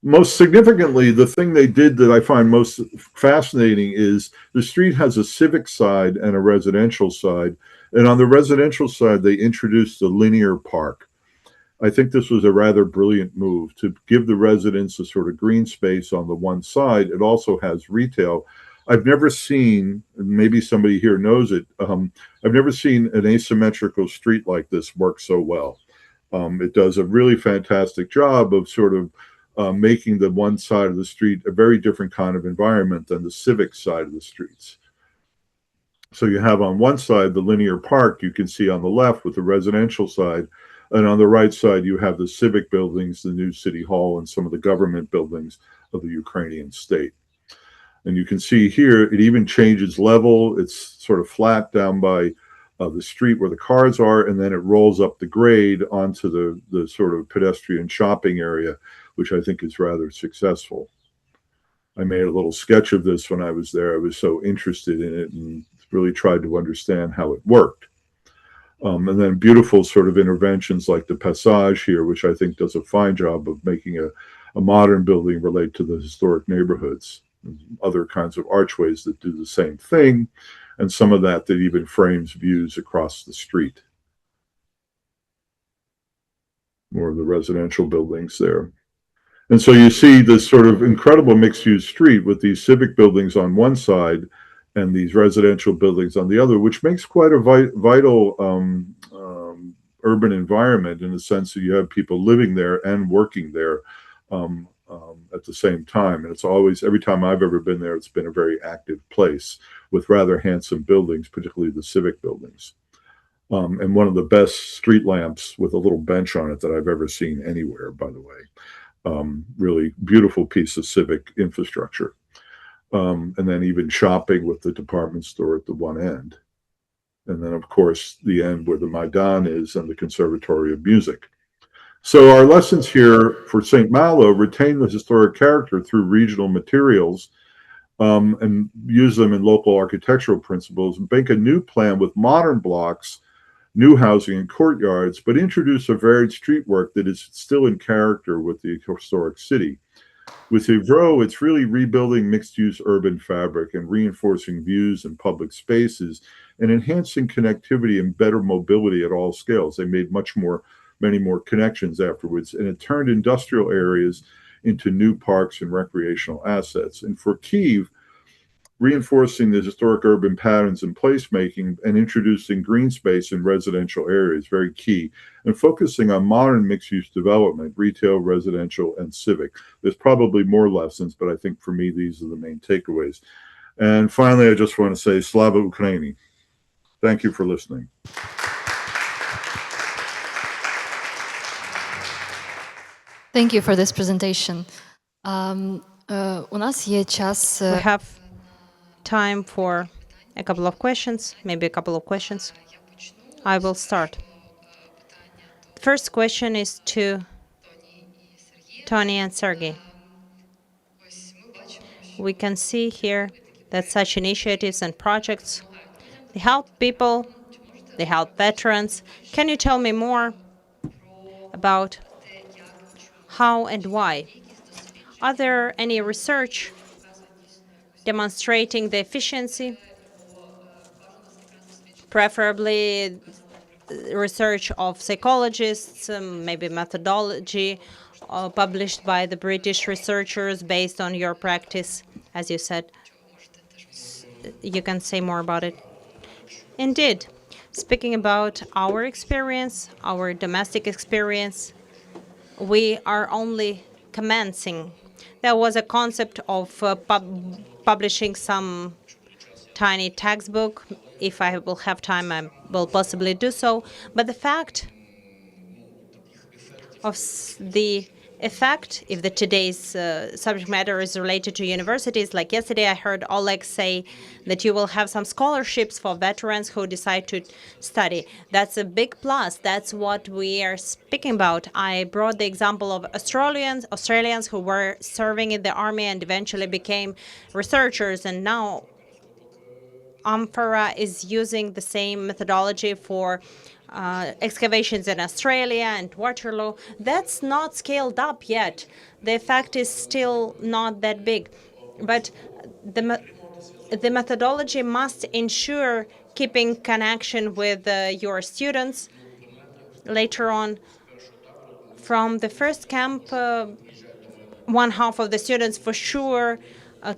Most significantly, the thing they did that I find most fascinating is the street has a civic side and a residential side. And on the residential side, they introduced a linear park. I think this was a rather brilliant move to give the residents a sort of green space on the one side. It also has retail. I've never seen, and maybe somebody here knows it, I've never seen an asymmetrical street like this work so well. It does a really fantastic job of sort of making the one side of the street a very different kind of environment than the civic side of the streets. So you have on one side the linear park you can see on the left with the residential side, and on the right side you have the civic buildings, the new city hall, and some of the government buildings of the Ukrainian state. And you can see here it even changes level. It's sort of flat down by the street where the cars are, and then it rolls up the grade onto the sort of pedestrian shopping area, which I think is rather successful. I made a little sketch of this when I was there. I was so interested in it and really tried to understand how it worked. And then beautiful sort of interventions like the Passage here, which I think does a fine job of making a modern building relate to the historic neighborhoods. Other kinds of archways that do the same thing, and some of that even frames views across the street. More of the residential buildings there. And so you see this sort of incredible mixed-use street with these civic buildings on one side and these residential buildings on the other, which makes quite a vital urban environment in the sense that you have people living there and working there at the same time. And it's always, every time I've ever been there, it's been a very active place with rather handsome buildings, particularly the civic buildings. And one of the best street lamps with a little bench on it that I've ever seen anywhere, by the way. Really beautiful piece of civic infrastructure. And then even shopping with the department store at the one end. And then, of course, the end where the Maidan is and the Conservatory of Music. So our lessons here for St. Malo retain the historic character through regional materials and use them in local architectural principles, and make a new plan with modern blocks, new housing and courtyards, but introduce a varied streetwork that is still in character with the historic city. With Ivro, it's really rebuilding mixed-use urban fabric and reinforcing views and public spaces and enhancing connectivity and better mobility at all scales. They made many more connections afterwards, and it turned industrial areas into new parks and recreational assets. And for Kyiv, reinforcing the historic urban patterns and placemaking and introducing green space in residential areas, very key, and focusing on modern mixed-use development, retail, residential, and civic. There's probably more lessons, but I think for me, these are the main takeaways. And finally, I just want to say, Slava Ukraini. Thank you for listening. Thank you for this presentation. У нас є час. We have time for a couple of questions, maybe a couple of questions. I will start. The first question is to Tony and Sergiy. We can see here that such initiatives and projects, they help people, they help veterans. Can you tell me more about how and why? Are there any research demonstrating the efficiency, preferably research of psychologists, maybe methodology published by the British researchers based on your practice, as you said? You can say more about it. Indeed. Speaking about our experience, our domestic experience, we are only commencing. There was a concept of publishing some tiny textbook. If I will have time, I will possibly do so. But the fact of the effect, if the today's subject matter is related to universities, like yesterday I heard Oleg say that you will have some scholarships for veterans who decide to study. That's a big plus. That's what we are speaking about. I brought the example of Australians who were serving in the army and eventually became researchers, and now Amphara is using the same methodology for excavations in Australia and Waterloo. That's not scaled up yet. The effect is still not that big. But the methodology must ensure keeping connection with your students later on. From the first camp, one half of the students for sure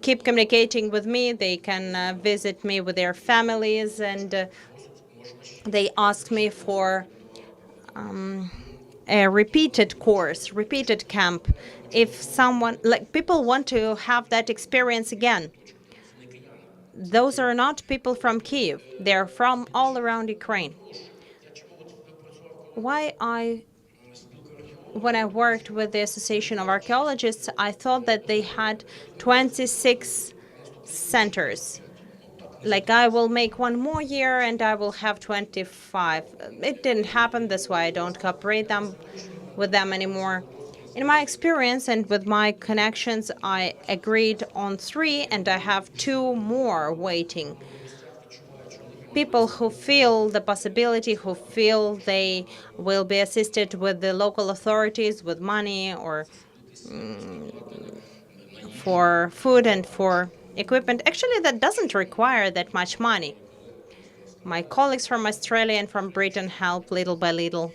keep communicating with me. They can visit me with their families, and they ask me for a repeated course, repeated camp. If someone, like people want to have that experience again. Those are not people from Kyiv. They're from all around Ukraine. When I worked with the Association of Archaeologists, I thought that they had 26 centers. Like, I will make one more year and I will have 25. It didn't happen. That's why I don't cooperate with them anymore. In my experience and with my connections, I agreed on 3, and I have 2 more waiting. People who feel the possibility, who feel they will be assisted with the local authorities with money or for food and for equipment. Actually, that doesn't require that much money. My colleagues from Australia and from Britain help little by little.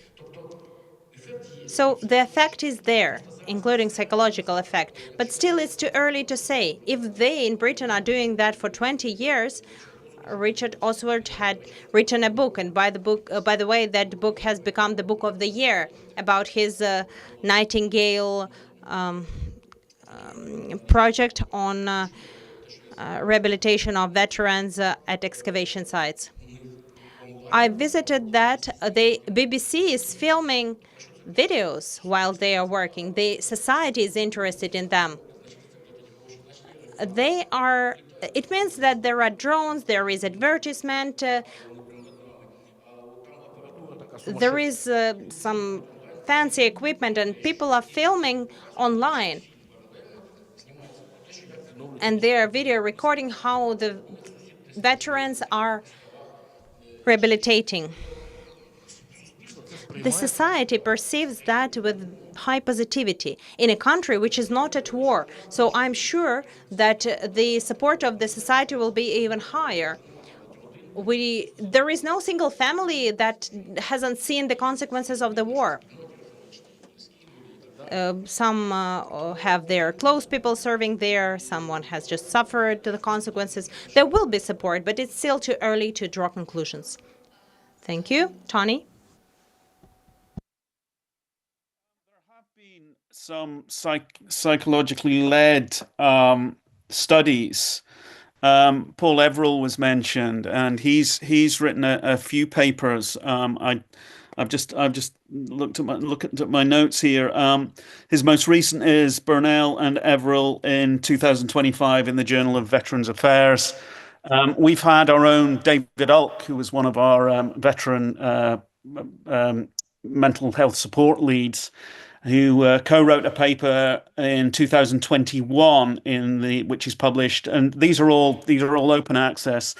So the effect is there, including psychological effect. But still, it's too early to say. If they in Britain are doing that for 20 years, Richard Oswald had written a book, and by the way, that book has become the book of the year about his Nightingale project on rehabilitation of veterans at excavation sites. I visited that. The BBC is filming videos while they are working. The society is interested in them. It means that there are drones, there is advertisement, there is some fancy equipment, and people are filming online. And they are video recording how the veterans are rehabilitating. The society perceives that with high positivity in a country which is not at war. So I'm sure that the support of the society will be even higher. There is no single family that hasn't seen the consequences of the war. Some have their close people serving there. Someone has just suffered the consequences. There will be support, but it's still too early to draw conclusions. Thank you. Tony? Some psychologically led studies. Paul Everall was mentioned, and he's written a few papers. I've just looked at my notes here. His most recent is Burnell and Everill in 2025 in the Journal of Veterans Affairs. We've had our own David Ulk, who was one of our veteran mental health support leads, who co-wrote a paper in 2021 which is published, and these are all open access,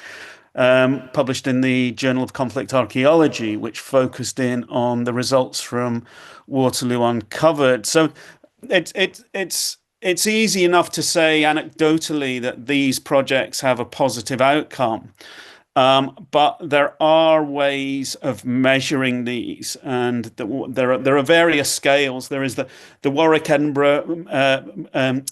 published in the Journal of Conflict Archaeology, which focused in on the results from Waterloo Uncovered. So it's easy enough to say anecdotally that these projects have a positive outcome. But there are ways of measuring these, and there are various scales. There is the Warwick Edinburgh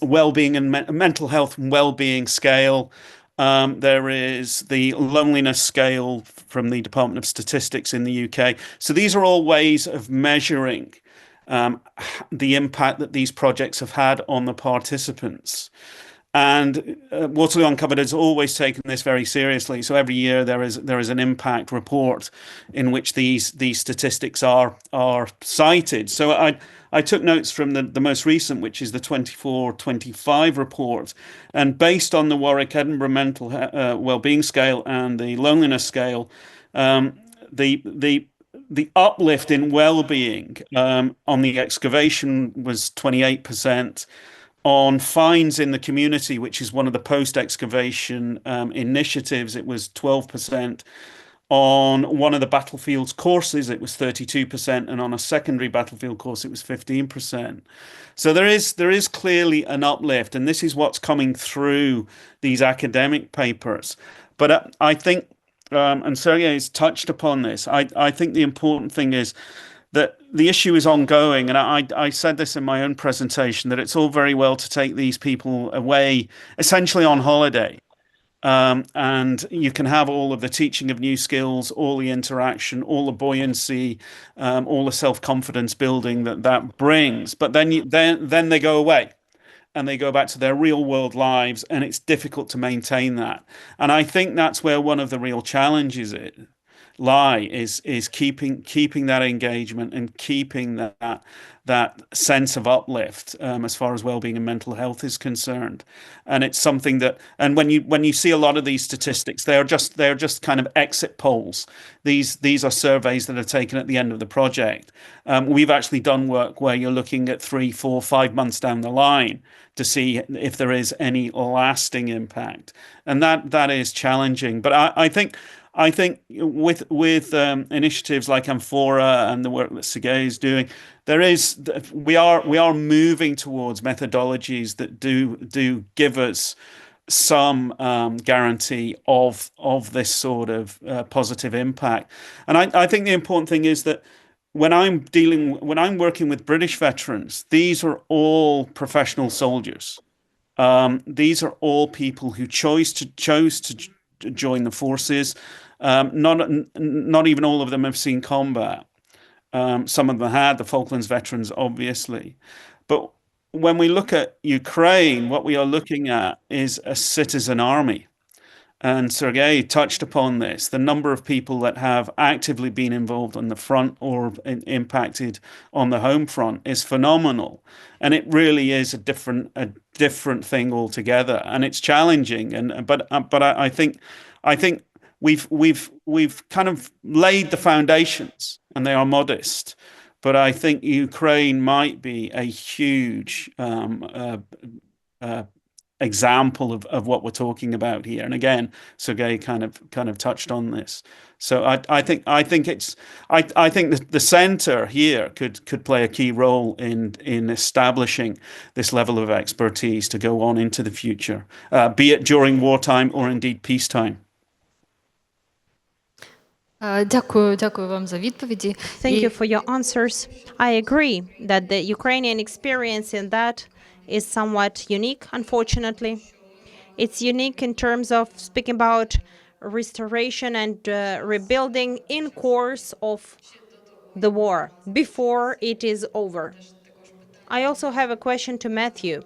wellbeing and mental health and wellbeing scale. There is the loneliness scale from the Department of Statistics in the UK. So these are all ways of measuring the impact that these projects have had on the participants. And Waterloo Uncovered has always taken this very seriously. So every year there is an impact report in which these statistics are cited. So I took notes from the most recent, which is the 24-25 report, and based on the Warwick Edinburgh mental wellbeing scale and the loneliness scale, the uplift in well-being on the excavation was 28%. On finds in the community, which is one of the post-excavation initiatives, it was 12%. On one of the battlefields courses, it was 32%, and on a secondary battlefield course, it was 15%. So there is clearly an uplift, and this is what's coming through these academic papers. But I think, and Sergiy has touched upon this, I think the important thing is that the issue is ongoing. And I said this in my own presentation, that it's all very well to take these people away, essentially on holiday. And you can have all of the teaching of new skills, all the interaction, all the buoyancy, all the self-confidence building that brings. But then they go away and they go back to their real world lives, and it's difficult to maintain that. And I think that's where one of the real challenges is keeping that engagement and keeping that sense of uplift as far as well-being and mental health is concerned. And it's something that, and when you see a lot of these statistics, they're just kind of exit polls. These are surveys that are taken at the end of the project. We've actually done work where you're looking at 3, 4, 5 months down the line to see if there is any lasting impact, and that is challenging. But I think with initiatives like Amphora and the work that Sergiy is doing, we are moving towards methodologies that do give us some guarantee of this sort of positive impact. And I think the important thing is that when I'm working with British veterans, these are all professional soldiers. These are all people who chose to join the forces. Not even all of them have seen combat. Some of them had, the Falklands veterans, obviously. But when we look at Ukraine, what we are looking at is a citizen army. And Sergiy touched upon this. The number of people that have actively been involved on the front or impacted on the home front is phenomenal. And it really is a different thing altogether. And it's challenging. But I think we've kind of laid the foundations, and they are modest. But I think Ukraine might be a huge example of what we're talking about here. And again, Sergiy kind of touched on this. So I think the center here could play a key role in establishing this level of expertise to go on into the future, be it during wartime or indeed peacetime. Дякую вам за відповіді. Thank you for your answers. I agree that the Ukrainian experience in that is somewhat unique, unfortunately. It's unique in terms of speaking about restoration and rebuilding in course of the war, before it is over. I also have a question to Matthew.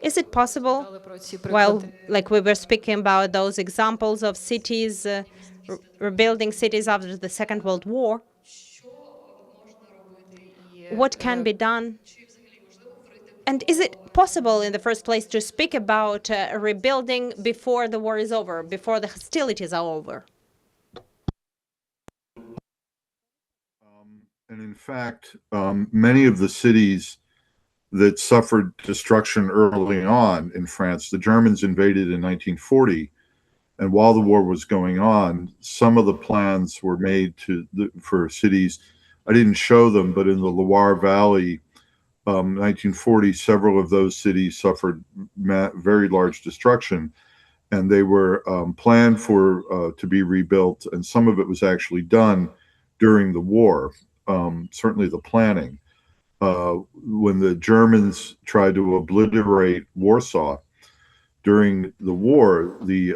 Is it possible, Про ці while приклади. like we were speaking about those examples of cities, rebuilding cities after the Second World War, what can be done? And is it possible in the first place to speak about rebuilding before the war is over, before the hostilities are over? And in fact, many of the cities that suffered destruction early on in France, the Germans invaded in 1940. And while the war was going on, some of the plans were made for cities. I didn't show them, but in the Loire Valley, 1940, several of those cities suffered very large destruction, and they were planned to be rebuilt. And some of it was actually done during the war, certainly the planning. When the Germans tried to obliterate Warsaw during the war, the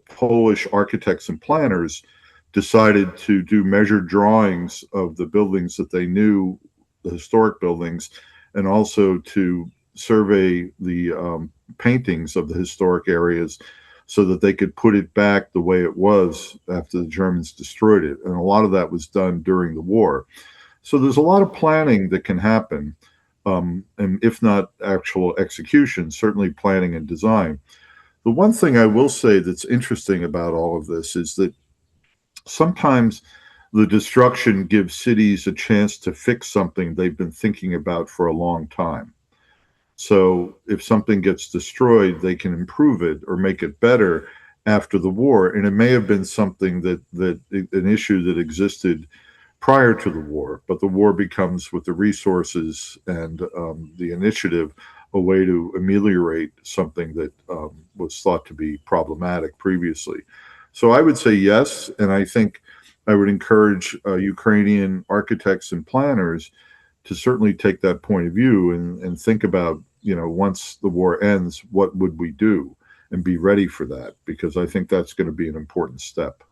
Polish architects and planners decided to do measured drawings of the buildings that they knew, the historic buildings, and also to survey the paintings of the historic areas so that they could put it back the way it was after the Germans destroyed it. And a lot of that was done during the war. So there's a lot of planning that can happen, and if not actual execution, certainly planning and design. The one thing I will say that's interesting about all of this is that sometimes the destruction gives cities a chance to fix something they've been thinking about for a long time. So if something gets destroyed, they can improve it or make it better after the war. And it may have been something an issue that existed prior to the war, but the war becomes, with the resources and the initiative, a way to ameliorate something that was thought to be problematic previously. So I would say yes, and I think I would encourage Ukrainian architects and planners to certainly take that point of view and think about, once the war ends, what would we do, and be ready for that, because I think that's going to be an important step.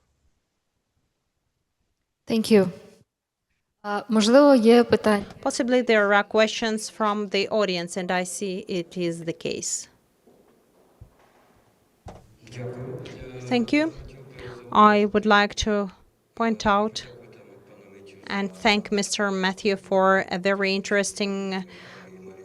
Thank you. Можливо, є питання. Possibly there are questions from the audience, and I see it is the case. Thank you. I would like to point out and thank Mr. Matthew for a very interesting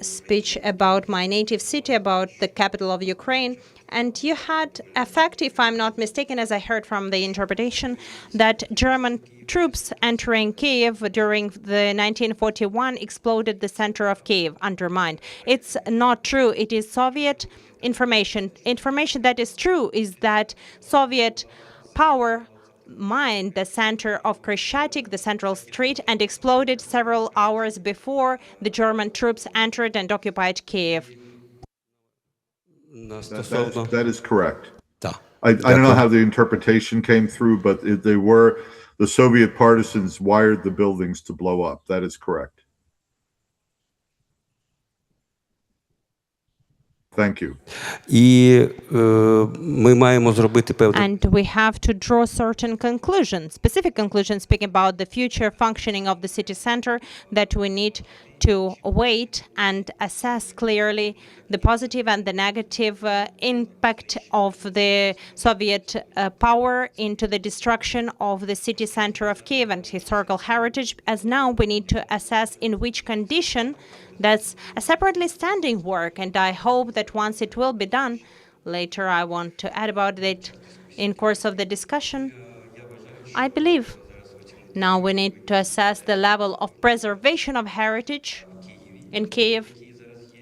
speech about my native city, about the capital of Ukraine. And you had a fact, if I'm not mistaken, as I heard from the interpretation, that German troops entering Kiev during the 1941 exploded the center of Kiev, undermined. It's not true. It is Soviet information. Information that is true is that Soviet power mined the center of Krещатик, the central street, and exploded several hours before the German troops entered and occupied Kiev. That is correct. I don't know how the interpretation came through, but the Soviet partisans wired the buildings to blow up. That is correct. Thank you. And we have to draw certain conclusions, specific conclusions, speaking about the future functioning of the city center, that we need to wait and assess clearly the positive and the negative impact of the Soviet power into the destruction of the city center of Kiev and historical heritage, as now we need to assess in which condition. That's a separately standing work, and I hope that once it will be done, later I want to add about it in course of the discussion, I believe now we need to assess the level of preservation of heritage in Kiev,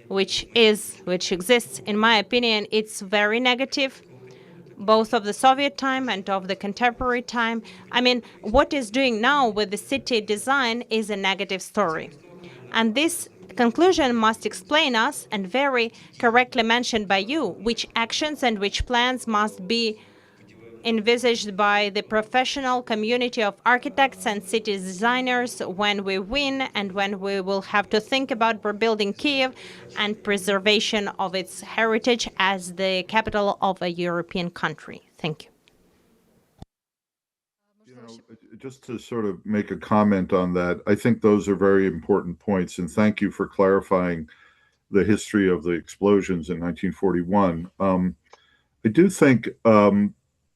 which exists, in my opinion. It's very negative, both of the Soviet time and of the contemporary time. I mean, what is doing now with the city design is a negative story. And this conclusion must explain us, and very correctly mentioned by you, which actions and which plans must be envisaged by the professional community of architects and city designers when we win and when we will have to think about rebuilding Kiev and preservation of its heritage as the capital of a European country. Thank you. Just to sort of make a comment on that, I think those are very important points, and thank you for clarifying the history of the explosions in 1941. I do think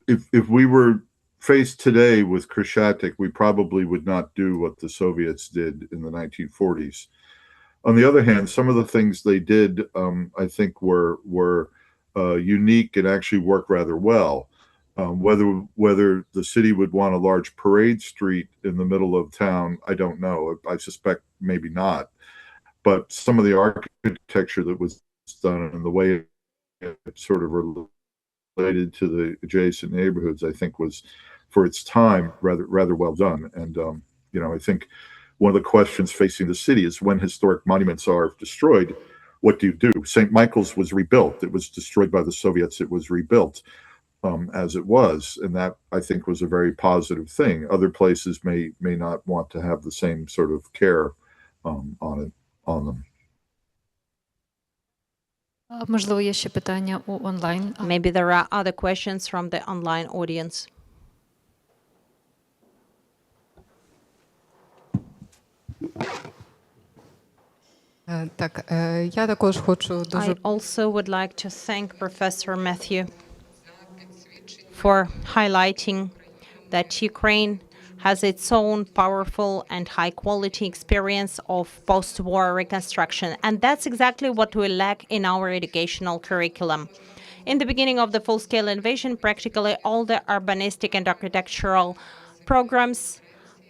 if we were faced today with Krещатик, we probably would not do what the Soviets did in the 1940s. On the other hand, some of the things they did, I think, were unique and actually worked rather well. Whether the city would want a large parade street in the middle of town, I don't know. I suspect maybe not. But some of the architecture that was done and the way it sort of related to the adjacent neighborhoods, I think, was, for its time, rather well done. And I think one of the questions facing the city is, when historic monuments are destroyed, what do you do? St. Michael's was rebuilt. It was destroyed by the Soviets. It was rebuilt as it was, and that, I think, was a very positive thing. Other places may not want to have the same sort of care on them. Можливо, є ще питання у онлайн. Maybe there are other questions from the online audience. Так, я також хочу дуже I also would like to thank Professor Matthew for highlighting that Ukraine has its own powerful and high-quality experience of post-war reconstruction. And that's exactly what we lack in our educational curriculum. In the beginning of the full-scale invasion, practically all the urbanistic and architectural programs,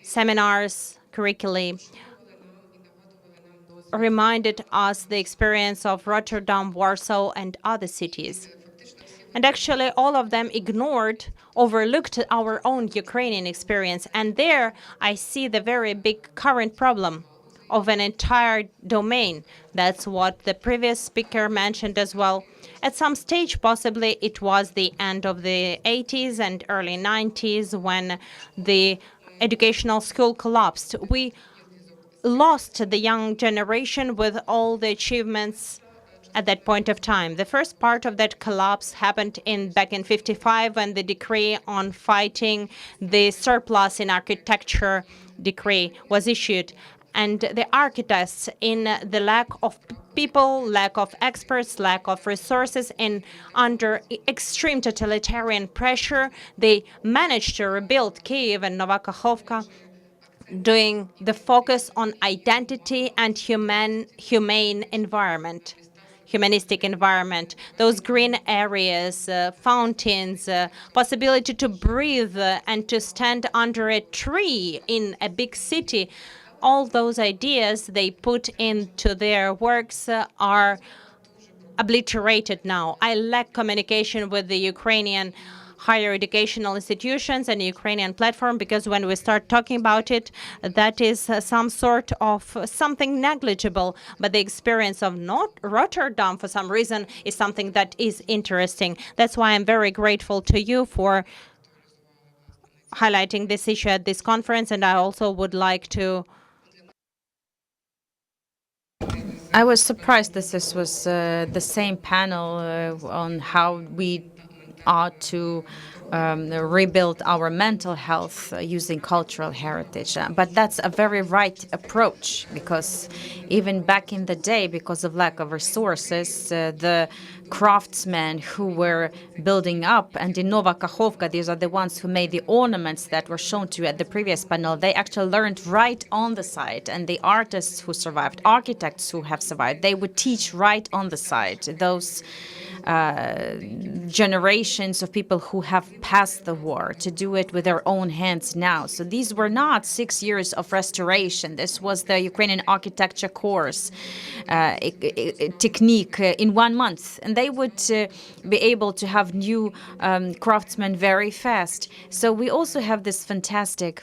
seminars, curricula reminded us the experience of Rotterdam, Warsaw, and other cities. And actually, all of them overlooked our own Ukrainian experience. And there, I see the very big current problem of an entire domain. That's what the previous speaker mentioned as well. At some stage, possibly, it was the end of the 80s and early 90s when the educational school collapsed. We lost the young generation with all the achievements at that point of time. The first part of that collapse happened back in 1955 when the decree on fighting the surplus in architecture decree was issued. And the architects, in the lack of people, lack of experts, lack of resources, and under extreme totalitarian pressure, they managed to rebuild Kyiv and Nova Kakhovka, doing the focus on identity and humane environment. Humanistic environment, those green areas, fountains, possibility to breathe and to stand under a tree in a big city. All those ideas they put into their works are obliterated now. I lack communication with the Ukrainian higher educational institutions and Ukrainian platform, because when we start talking about it, that is some sort of something negligible. But the experience of not Rotterdam, for some reason, is something that is interesting. That's why I'm very grateful to you for highlighting this issue at this conference. And I also would like to... I was surprised that this was the same panel on how we ought to rebuild our mental health using cultural heritage. But that's a very right approach, because even back in the day, because of lack of resources, the craftsmen who were building up, and in Nova Kakhovka, these are the ones who made the ornaments that were shown to you at the previous panel, they actually learned right on the site. And the artists who survived, architects who have survived, they would teach right on the site. Those generations of people who have passed the war to do it with their own hands now. So these were not 6 years of restoration. This was the Ukrainian architecture course technique in 1 month. And they would be able to have new craftsmen very fast. So we also have this fantastic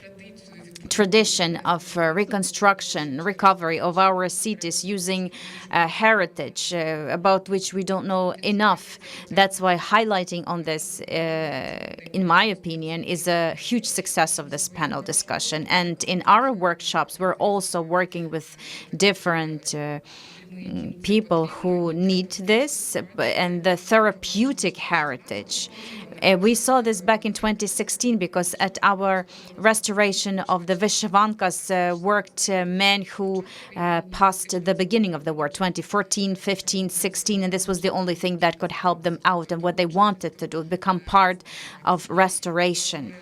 tradition of reconstruction, recovery of our cities using heritage about which we don't know enough. That's why highlighting on this, in my opinion, is a huge success of this panel discussion. And in our workshops, we're also working with different people who need this, and the therapeutic heritage. We saw this back in 2016 because at our restoration of the Vyshyvankas worked men who passed the beginning of the war, 2014, 15, 16, and this was the only thing that could help them out and what they wanted to do, become part of restoration.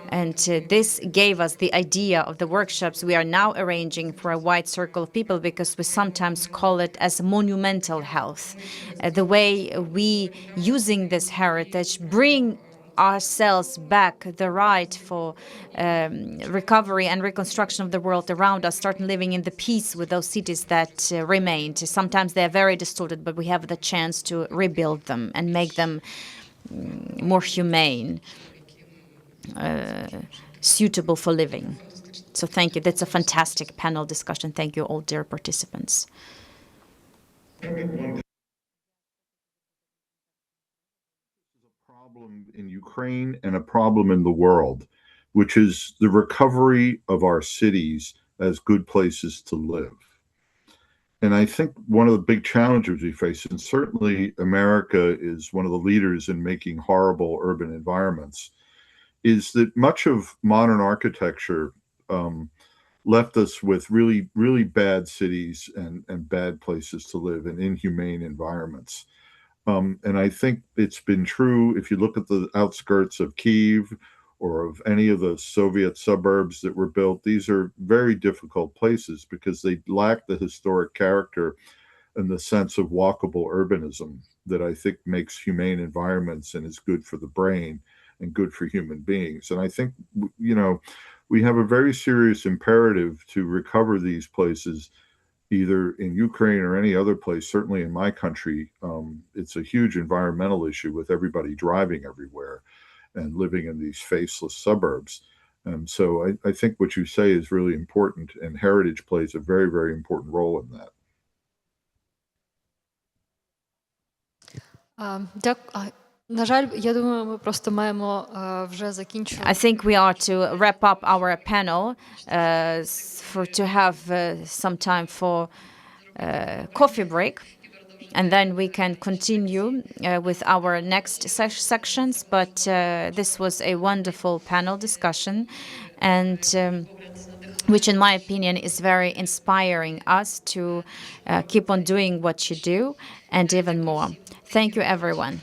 And this gave us the idea of the workshops we are now arranging for a wide circle of people, because we sometimes call it as monumental health. The way we, using this heritage, bring ourselves back the right for recovery and reconstruction of the world around us, start living in the peace with those cities that remained. Sometimes they are very distorted, but we have the chance to rebuild them and make them more humane. Suitable for living. So thank you. That's a fantastic panel discussion. Thank you all, dear participants. Problem in Ukraine and a problem in the world, which is the recovery of our cities as good places to live. And I think one of the big challenges we face, and certainly America is one of the leaders in making horrible urban environments, is that much of modern architecture left us with really, really bad cities and bad places to live and inhumane environments. And I think it's been true if you look at the outskirts of Kyiv or of any of the Soviet suburbs that were built. These are very difficult places because they lack the historic character and the sense of walkable urbanism that I think makes humane environments and is good for the brain and good for human beings. And I think, we have a very serious imperative to recover these places, either in Ukraine or any other place. Certainly in my country, it's a huge environmental issue with everybody driving everywhere and living in these faceless suburbs. And so I think what you say is really important, and heritage plays a very, very important role in that. На жаль, я думаю, ми просто маємо вже закінчувати. I think we are to wrap up our panel to have some time for coffee break. And then we can continue with our next sections. But this was a wonderful panel discussion, and which in my opinion is very inspiring us to keep on doing what you do and even more. Thank you, everyone.